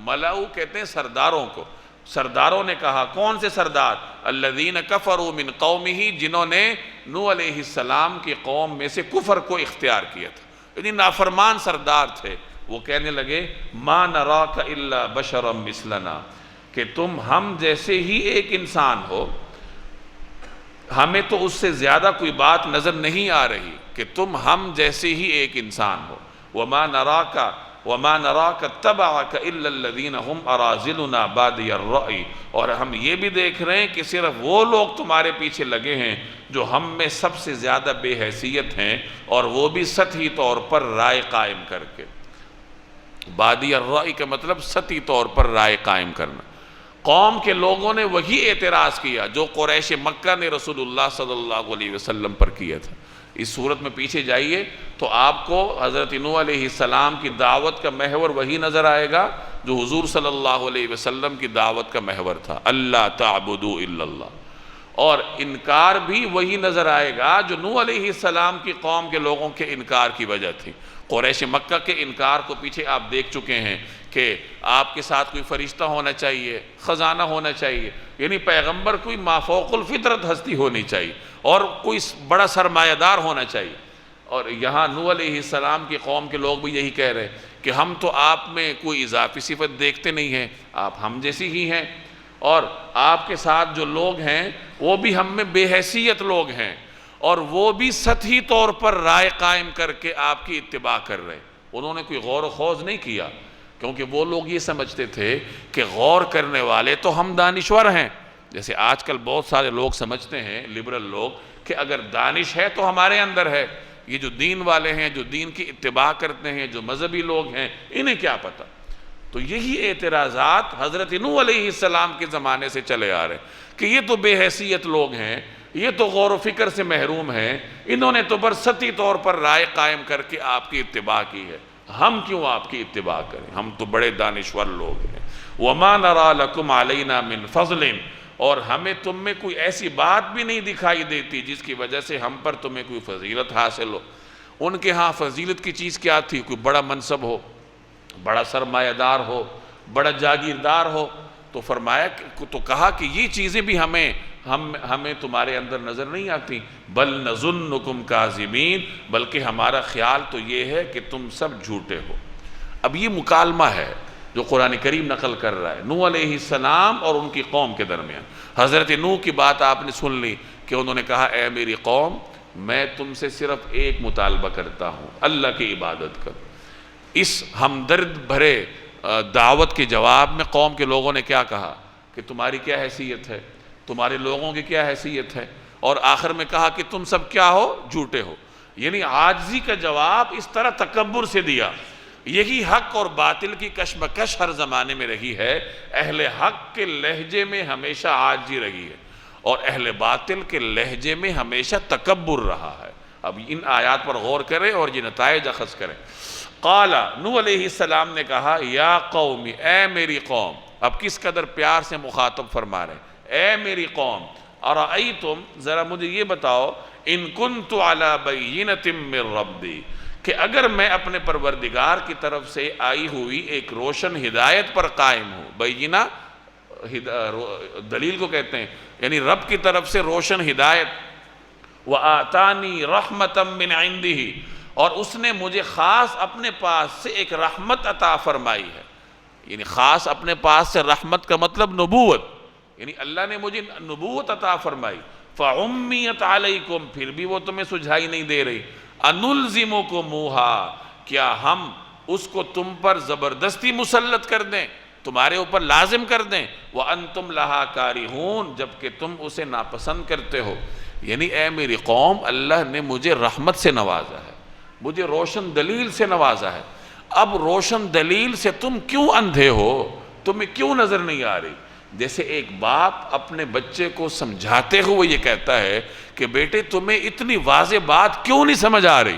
ملأ کہتے ہیں سرداروں کو، سرداروں نے کہا، کون سے سردار؟ الذین کفروا من قومہ، جنہوں نے نوح علیہ السلام کی قوم میں سے کفر کو اختیار کیا تھا، یعنی نافرمان سردار تھے۔ وہ کہنے لگے، ما نراک الا بشرا مثلنا، کہ تم ہم جیسے ہی ایک انسان ہو، ہمیں تو اس سے زیادہ کوئی بات نظر نہیں آ رہی کہ تم ہم جیسے ہی ایک انسان ہو۔ وَمَا نَرَاكَ اتَّبَعَكَ إِلَّا الَّذِينَ هُمْ أَرَاذِلُنَا بَادِيَ الرَّأْيِ، اور ہم یہ بھی دیکھ رہے ہیں کہ صرف وہ لوگ تمہارے پیچھے لگے ہیں جو ہم میں سب سے زیادہ بے حیثیت ہیں، اور وہ بھی سطحی طور پر رائے قائم کر کے۔ بادی الرأی کا مطلب سطحی طور پر رائے قائم کرنا۔ قوم کے لوگوں نے وہی اعتراض کیا جو قریش مکہ نے رسول اللہ صلی اللہ علیہ وسلم پر کیا تھا۔ اس صورت میں پیچھے جائیے تو آپ کو حضرت نوح علیہ السلام کی دعوت کا محور وہی نظر آئے گا جو حضور صلی اللہ علیہ وسلم کی دعوت کا محور تھا، اللہ تعبدوا الا اللہ، اور انکار بھی وہی نظر آئے گا جو نوح علیہ السلام کی قوم کے لوگوں کے انکار کی وجہ تھی۔ قریش مکہ کے انکار کو پیچھے آپ دیکھ چکے ہیں کہ آپ کے ساتھ کوئی فرشتہ ہونا چاہیے، خزانہ ہونا چاہیے، یعنی پیغمبر کوئی مافوق الفطرت ہستی ہونی چاہیے اور کوئی بڑا سرمایہ دار ہونا چاہیے۔ اور یہاں نوح علیہ السلام کی قوم کے لوگ بھی یہی کہہ رہے کہ ہم تو آپ میں کوئی اضافی صفت دیکھتے نہیں ہیں، آپ ہم جیسی ہی ہیں، اور آپ کے ساتھ جو لوگ ہیں وہ بھی ہم میں بے حیثیت لوگ ہیں، اور وہ بھی سطحی طور پر رائے قائم کر کے آپ کی اتباع کر رہے ہیں۔ انہوں نے کوئی غور و خوض نہیں کیا، کیونکہ وہ لوگ یہ سمجھتے تھے کہ غور کرنے والے تو ہم دانشور ہیں۔ جیسے آج کل بہت سارے لوگ سمجھتے ہیں، لبرل لوگ، کہ اگر دانش ہے تو ہمارے اندر ہے، یہ جو دین والے ہیں، جو دین کی اتباع کرتے ہیں، جو مذہبی لوگ ہیں، انہیں کیا پتہ۔ تو یہی اعتراضات حضرت نوح علیہ السلام کے زمانے سے چلے آ رہے ہیں کہ یہ تو بے حیثیت لوگ ہیں، یہ تو غور و فکر سے محروم ہیں، انہوں نے تو برسطی طور پر رائے قائم کر کے آپ کی اتباع کی ہے، ہم کیوں آپ کی اتباع کریں، ہم تو بڑے دانشور لوگ ہیں۔ وَمَا نَرَى لَكُمْ عَلَيْنَا مِنْ فَضْلٍ، اور ہمیں تم میں کوئی ایسی بات بھی نہیں دکھائی دیتی جس کی وجہ سے ہم پر تمہیں کوئی فضیلت حاصل ہو۔ ان کے ہاں فضیلت کی چیز کیا تھی؟ کوئی بڑا منصب ہو، بڑا سرمایہ دار ہو، بڑا جاگیردار ہو، تو فرمایا تو کہا کہ یہ چیزیں بھی ہمیں تمہارے اندر نظر نہیں آتی، بل نظنکم کاذبین، بلکہ ہمارا خیال تو یہ ہے کہ تم سب جھوٹے ہو۔ اب یہ مکالمہ ہے جو قرآن کریم نقل کر رہا ہے نوح علیہ السلام اور ان کی قوم کے درمیان۔ حضرت نوح کی بات آپ نے سن لی کہ انہوں نے کہا اے میری قوم، میں تم سے صرف ایک مطالبہ کرتا ہوں، اللہ کی عبادت کرو۔ اس ہمدرد بھرے دعوت کے جواب میں قوم کے لوگوں نے کیا کہا کہ تمہاری کیا حیثیت ہے، تمہارے لوگوں کی کیا حیثیت ہے، اور آخر میں کہا کہ تم سب کیا ہو، جھوٹے ہو۔ یعنی عاجزی کا جواب اس طرح تکبر سے دیا۔ یہی حق اور باطل کی کشمکش ہر زمانے میں رہی ہے، اہل حق کے لہجے میں ہمیشہ عاجزی رہی ہے اور اہل باطل کے لہجے میں ہمیشہ تکبر رہا ہے۔ اب ان آیات پر غور کریں اور یہ نتائج اخذ کریں۔ قال، نوح علیہ السلام نے کہا یا قومی، اے میری قوم، اب کس قدر پیار سے مخاطب فرما رہے ہیں، اے میری قوم، ارأیتم، ذرا مجھے یہ بتاؤ، ان کنت علی بینۃ من ربی، کہ اگر میں اپنے پروردگار کی طرف سے آئی ہوئی ایک روشن ہدایت پر قائم ہوں، بینہ دلیل کو کہتے ہیں، یعنی رب کی طرف سے روشن ہدایت، وآتانی رحمتا من عندہ، اور اس نے مجھے خاص اپنے پاس سے ایک رحمت عطا فرمائی ہے، یعنی خاص اپنے پاس سے رحمت کا مطلب نبوت، یعنی اللہ نے مجھے نبوت عطا فرمائی، فعمیت علیکم، پھر بھی وہ تمہیں سجھائی نہیں دے رہی، انلزمکموہا، کیا ہم اس کو تم پر زبردستی مسلط کر دیں، تمہارے اوپر لازم کر دیں، وانتم لہا کارہون، جبکہ تم اسے ناپسند کرتے ہو۔ یعنی اے میری قوم، اللہ نے مجھے رحمت سے نوازا ہے، مجھے روشن دلیل سے نوازا ہے، اب روشن دلیل سے تم کیوں اندھے ہو، تمہیں کیوں نظر نہیں آ رہی؟ جیسے ایک باپ اپنے بچے کو سمجھاتے ہوئے یہ کہتا ہے کہ بیٹے تمہیں اتنی واضح بات کیوں نہیں سمجھ آ رہی،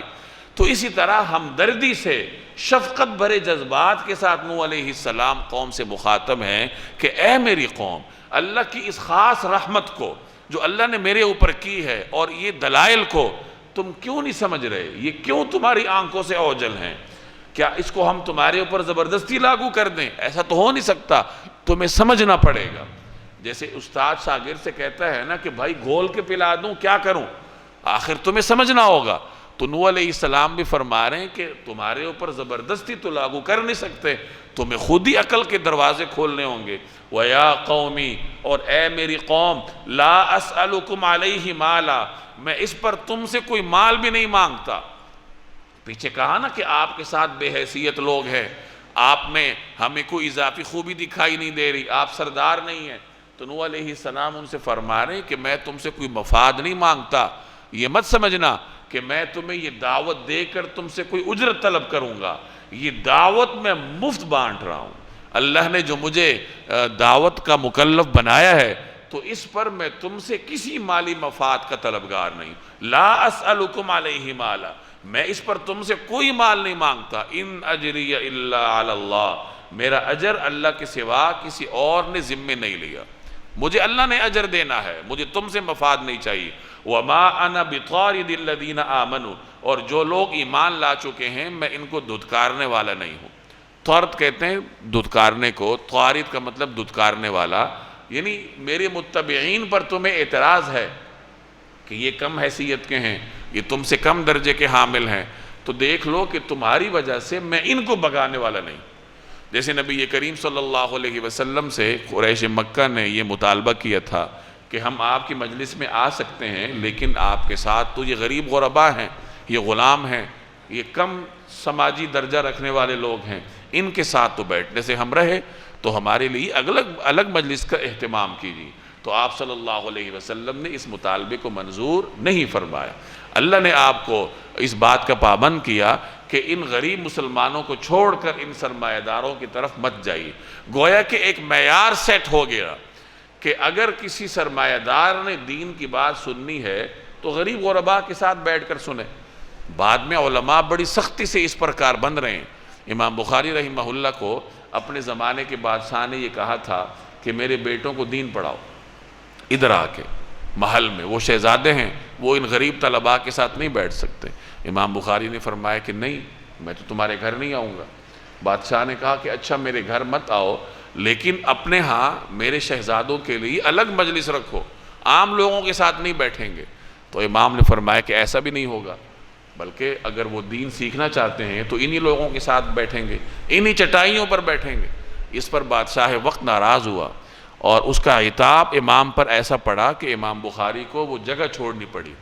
تو اسی طرح ہمدردی سے، شفقت بھرے جذبات کے ساتھ نوح علیہ السلام قوم سے مخاطب ہیں کہ اے میری قوم، اللہ کی اس خاص رحمت کو جو اللہ نے میرے اوپر کی ہے اور یہ دلائل کو تم کیوں نہیں سمجھ رہے، یہ کیوں تمہاری آنکھوں سے اوجھل ہیں؟ کیا اس کو ہم تمہارے اوپر زبردستی لاگو کر دیں؟ ایسا تو ہو نہیں سکتا، تمہیں سمجھنا پڑے گا۔ جیسے استاد شاگرد سے کہتا ہے نا کہ بھائی گھول کے پلا دوں، کیا کروں، آخر تمہیں سمجھنا ہوگا۔ تو نوح علیہ السلام بھی فرما رہے ہیں کہ تمہارے اوپر زبردستی تو لاگو کر نہیں سکتے، تمہیں خود ہی عقل کے دروازے کھولنے ہوں گے۔ وَيَا قَوْمِ، اور اے میری قوم، لَا أَسْأَلُكُمْ عَلَيْهِ مَالًا، میں اس پر تم سے کوئی مال بھی نہیں مانگتا۔ پیچھے کہا نا کہ آپ کے ساتھ بے حیثیت لوگ ہیں، آپ میں ہمیں کوئی اضافی خوبی دکھائی نہیں دے رہی، آپ سردار نہیں ہیں۔ تو نوح علیہ السلام ان سے فرما رہے ہیں کہ میں تم سے کوئی مفاد نہیں مانگتا، یہ مت سمجھنا کہ میں تمہیں یہ دعوت دے کر تم سے کوئی اجرت طلب کروں گا، یہ دعوت میں مفت بانٹ رہا ہوں۔ اللہ نے جو مجھے دعوت کا مکلف بنایا ہے، تو اس پر میں تم سے کسی مالی مفاد کا طلبگار نہیں. لا اسألکم علیہ مالا، میں اس پر تم سے کوئی مال نہیں مانگتا. ان اجری الا علی اللہ، میرا اجر اللہ کے سوا کسی اور نے ذمے نہیں لیا. مجھے اللہ نے اجر دینا ہے، مجھے تم سے مفاد نہیں چاہیے. وما انا بطارد الذین آمنوا، اور جو لوگ ایمان لا چکے ہیں میں ان کو دھتکارنے والا نہیں ہوں. طرد کہتے ہیں دھتکارنے کو، طارد کا مطلب دھتکارنے والا. یعنی میرے متبعین پر تمہیں اعتراض ہے کہ یہ کم حیثیت کے ہیں، یہ تم سے کم درجے کے حامل ہیں، تو دیکھ لو کہ تمہاری وجہ سے میں ان کو بگانے والا نہیں. جیسے نبی کریم صلی اللہ علیہ وسلم سے قریش مکہ نے یہ مطالبہ کیا تھا کہ ہم آپ کی مجلس میں آ سکتے ہیں، لیکن آپ کے ساتھ تو یہ غریب غربا ہیں، یہ غلام ہیں، یہ کم سماجی درجہ رکھنے والے لوگ ہیں، ان کے ساتھ تو بیٹھنے سے ہم رہے، تو ہمارے لیے الگ مجلس کا اہتمام کیجیے. تو آپ صلی اللہ علیہ وسلم نے اس مطالبے کو منظور نہیں فرمایا. اللہ نے آپ کو اس بات کا پابند کیا کہ ان غریب مسلمانوں کو چھوڑ کر ان سرمایہ داروں کی طرف مت جائیے. گویا کہ ایک معیار سیٹ ہو گیا کہ اگر کسی سرمایہ دار نے دین کی بات سننی ہے تو غریب غربا کے ساتھ بیٹھ کر سنیں. بعد میں علماء بڑی سختی سے اس پر کاربند رہے ہیں. امام بخاری رحمہ اللہ کو اپنے زمانے کے بادشاہ نے یہ کہا تھا کہ میرے بیٹوں کو دین پڑھاؤ ادھر آ کے محل میں، وہ شہزادے ہیں، وہ ان غریب طلباء کے ساتھ نہیں بیٹھ سکتے. امام بخاری نے فرمایا کہ نہیں، میں تو تمہارے گھر نہیں آؤں گا. بادشاہ نے کہا کہ اچھا میرے گھر مت آؤ، لیکن اپنے ہاں میرے شہزادوں کے لیے الگ مجلس رکھو، عام لوگوں کے ساتھ نہیں بیٹھیں گے. تو امام نے فرمایا کہ ایسا بھی نہیں ہوگا، بلکہ اگر وہ دین سیکھنا چاہتے ہیں تو انہی لوگوں کے ساتھ بیٹھیں گے، انہی چٹائیوں پر بیٹھیں گے. اس پر بادشاہ وقت ناراض ہوا اور اس کا عتاب امام پر ایسا پڑا کہ امام بخاری کو وہ جگہ چھوڑنی پڑی.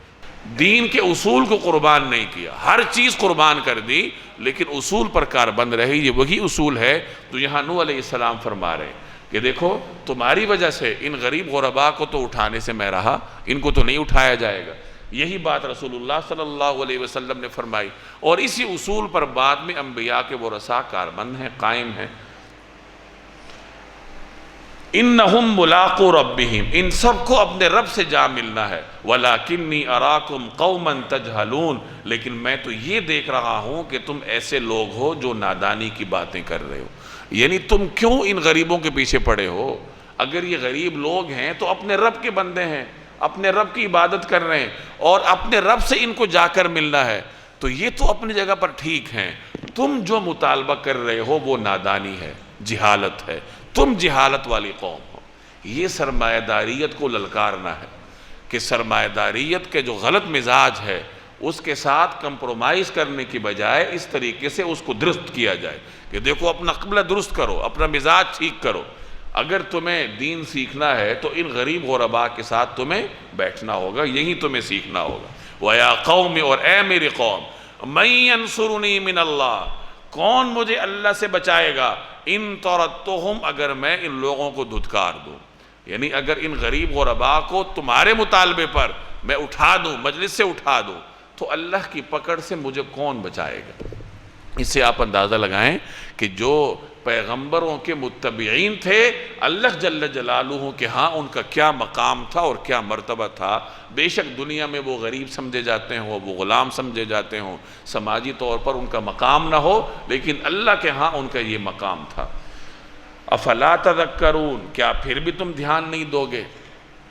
دین کے اصول کو قربان نہیں کیا، ہر چیز قربان کر دی لیکن اصول پر کاربند رہی. یہ وہی اصول ہے تو یہاں نوح علیہ السلام فرما رہے ہیں کہ دیکھو تمہاری وجہ سے ان غریب غربا کو تو اٹھانے سے میں رہا، ان کو تو نہیں اٹھایا جائے گا. یہی بات رسول اللہ صلی اللہ علیہ وسلم نے فرمائی، اور اسی اصول پر بعد میں انبیاء کے ورثاء کاربند ہیں، قائم ہیں. انہم ملاقو ربہم، ان سب کو اپنے رب سے جا ملنا ہے. ولیکنی اراکم قوما تجہلون، لیکن میں تو یہ دیکھ رہا ہوں کہ تم ایسے لوگ ہو جو نادانی کی باتیں کر رہے ہو. یعنی تم کیوں ان غریبوں کے پیچھے پڑے ہو؟ اگر یہ غریب لوگ ہیں تو اپنے رب کے بندے ہیں، اپنے رب کی عبادت کر رہے ہیں اور اپنے رب سے ان کو جا کر ملنا ہے، تو یہ تو اپنی جگہ پر ٹھیک ہیں. تم جو مطالبہ کر رہے ہو وہ نادانی ہے، جہالت ہے، تم جہالت والی قوم ہو. یہ سرمایہ داریت کو للکارنا ہے کہ سرمایہ داریت کے جو غلط مزاج ہے اس کے ساتھ کمپرومائز کرنے کی بجائے اس طریقے سے اس کو درست کیا جائے کہ دیکھو اپنا قبلہ درست کرو، اپنا مزاج ٹھیک کرو. اگر تمہیں دین سیکھنا ہے تو ان غریب غربا کے ساتھ تمہیں بیٹھنا ہوگا، یہی تمہیں سیکھنا ہوگا. وَيَا قَوْمِ، اور اے میری قوم، مَن يَنصُرُنِي مِنَ اللَّهِ، کون مجھے اللہ سے بچائے گا، ان طردتہم، اگر میں ان لوگوں کو دھتکار دوں. یعنی اگر ان غریب غربا کو تمہارے مطالبے پر میں اٹھا دوں، مجلس سے اٹھا دوں، تو اللہ کی پکڑ سے مجھے کون بچائے گا. اس سے آپ اندازہ لگائیں کہ جو پیغمبروں کے متبعین تھے اللہ جل جلالہ کے ہاں ان کا کیا مقام تھا اور کیا مرتبہ تھا. بے شک دنیا میں وہ غریب سمجھے جاتے ہوں، وہ غلام سمجھے جاتے ہوں، سماجی طور پر ان کا مقام نہ ہو، لیکن اللہ کے ہاں ان کا یہ مقام تھا. افلا تذکرون، کیا پھر بھی تم دھیان نہیں دو گے؟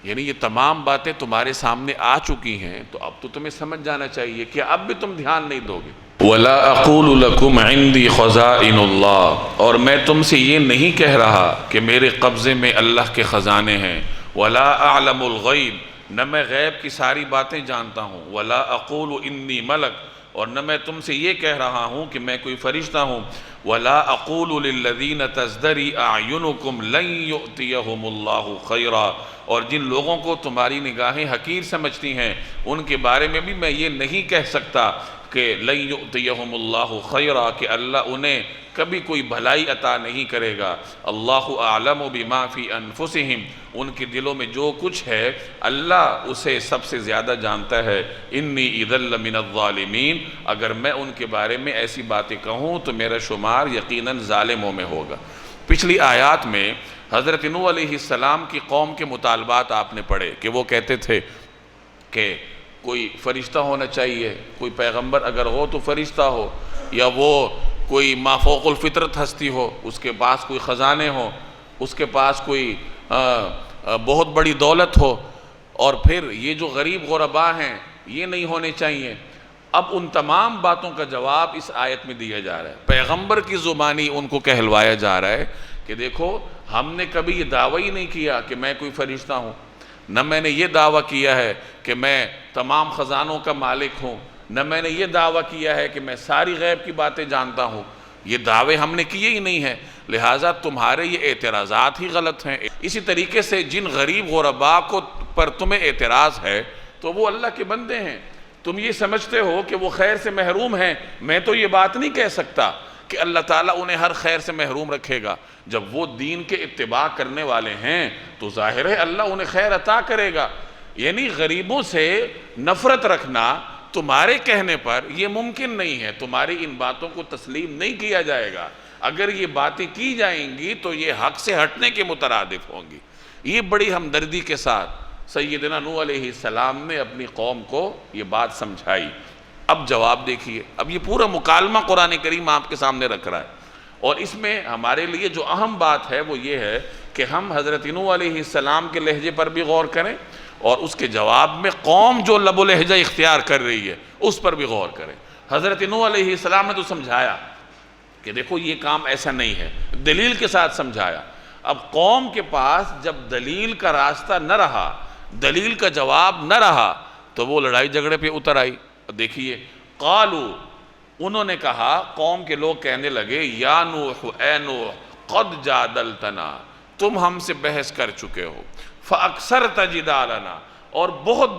یعنی یہ تمام باتیں تمہارے سامنے آ چکی ہیں تو اب تو تمہیں سمجھ جانا چاہیے کہ اب بھی تم دھیان نہیں دو گے. وَلَا أَقُولُ لَكُمْ عِنْدِي خَزَائِنُ اللَّهِ، اور میں تم سے یہ نہیں کہہ رہا کہ میرے قبضے میں اللہ کے خزانے ہیں. وَلَا أَعْلَمُ الْغَيْبِ، نہ میں غیب کی ساری باتیں جانتا ہوں. وَلَا أَقُولُ إِنِّي مَلَكٌ، اور نہ میں تم سے یہ کہہ رہا ہوں کہ میں کوئی فرشتہ ہوں. وَلَا أَقُولُ لِلَّذِينَ تَزْدَرِي أَعْيُنُكُمْ لَن يُؤْتِيَهُمُ اللَّهُ خَيْرًا، اور جن لوگوں کو تمہاری نگاہیں حقیر سمجھتی ہیں ان کے بارے میں بھی میں یہ نہیں کہہ سکتا کہ لَن يُؤْتِيَهُمُ اللَّهُ خَيْرًا، کہ اللہ انہیں کبھی کوئی بھلائی عطا نہیں کرے گا. اللہ اعلم بما فی انفسہم، ان کے دلوں میں جو کچھ ہے اللہ اسے سب سے زیادہ جانتا ہے. انی اذا لمن الظالمین، اگر میں ان کے بارے میں ایسی باتیں کہوں تو میرا شمار یقیناً ظالموں میں ہوگا. پچھلی آیات میں حضرت نوح علیہ السلام کی قوم کے مطالبات آپ نے پڑھے کہ وہ کہتے تھے کہ کوئی فرشتہ ہونا چاہیے، کوئی پیغمبر اگر ہو تو فرشتہ ہو، یا وہ کوئی مافوق الفطرت ہستی ہو، اس کے پاس کوئی خزانے ہو، اس کے پاس کوئی بہت بڑی دولت ہو، اور پھر یہ جو غریب غرباء ہیں یہ نہیں ہونے چاہیے۔ اب ان تمام باتوں کا جواب اس آیت میں دیا جا رہا ہے، پیغمبر کی زبانی ان کو کہلوایا جا رہا ہے کہ دیکھو ہم نے کبھی یہ دعویٰ ہی نہیں کیا کہ میں کوئی فرشتہ ہوں، نہ میں نے یہ دعویٰ کیا ہے کہ میں تمام خزانوں کا مالک ہوں، نہ میں نے یہ دعویٰ کیا ہے کہ میں ساری غیب کی باتیں جانتا ہوں، یہ دعوے ہم نے کیے ہی نہیں ہیں، لہٰذا تمہارے یہ اعتراضات ہی غلط ہیں۔ اسی طریقے سے جن غریب غرباء کو پر تمہیں اعتراض ہے تو وہ اللہ کے بندے ہیں، تم یہ سمجھتے ہو کہ وہ خیر سے محروم ہیں، میں تو یہ بات نہیں کہہ سکتا کہ اللہ تعالیٰ انہیں ہر خیر سے محروم رکھے گا، جب وہ دین کے اتباع کرنے والے ہیں تو ظاہر ہے اللہ انہیں خیر عطا کرے گا۔ یعنی غریبوں سے نفرت رکھنا تمہارے کہنے پر یہ ممکن نہیں ہے، تمہاری ان باتوں کو تسلیم نہیں کیا جائے گا، اگر یہ باتیں کی جائیں گی تو یہ حق سے ہٹنے کے مترادف ہوں گی۔ یہ بڑی ہمدردی کے ساتھ سیدنا نوح علیہ السلام نے اپنی قوم کو یہ بات سمجھائی۔ اب جواب دیکھیے، اب یہ پورا مکالمہ قرآن کریم آپ کے سامنے رکھ رہا ہے، اور اس میں ہمارے لیے جو اہم بات ہے وہ یہ ہے کہ ہم حضرت نوح علیہ السلام کے لہجے پر بھی غور کریں، اور اس کے جواب میں قوم جو لب و لہجہ اختیار کر رہی ہے اس پر بھی غور کریں۔ حضرت نوح علیہ السلام نے تو سمجھایا کہ دیکھو یہ کام ایسا نہیں ہے، دلیل کے ساتھ سمجھایا۔ اب قوم کے پاس جب دلیل کا راستہ نہ رہا، دلیل کا جواب نہ رہا، تو وہ لڑائی جھگڑے پہ اتر آئی۔ دیکھیے قالو، انہوں نے کہا، قوم کے لوگ کہنے لگے، یا نوح، اے نوح، قد جادلتنا، تم ہم سے بحث کر چکے ہو، فاکثرت جدالنا، اور بہت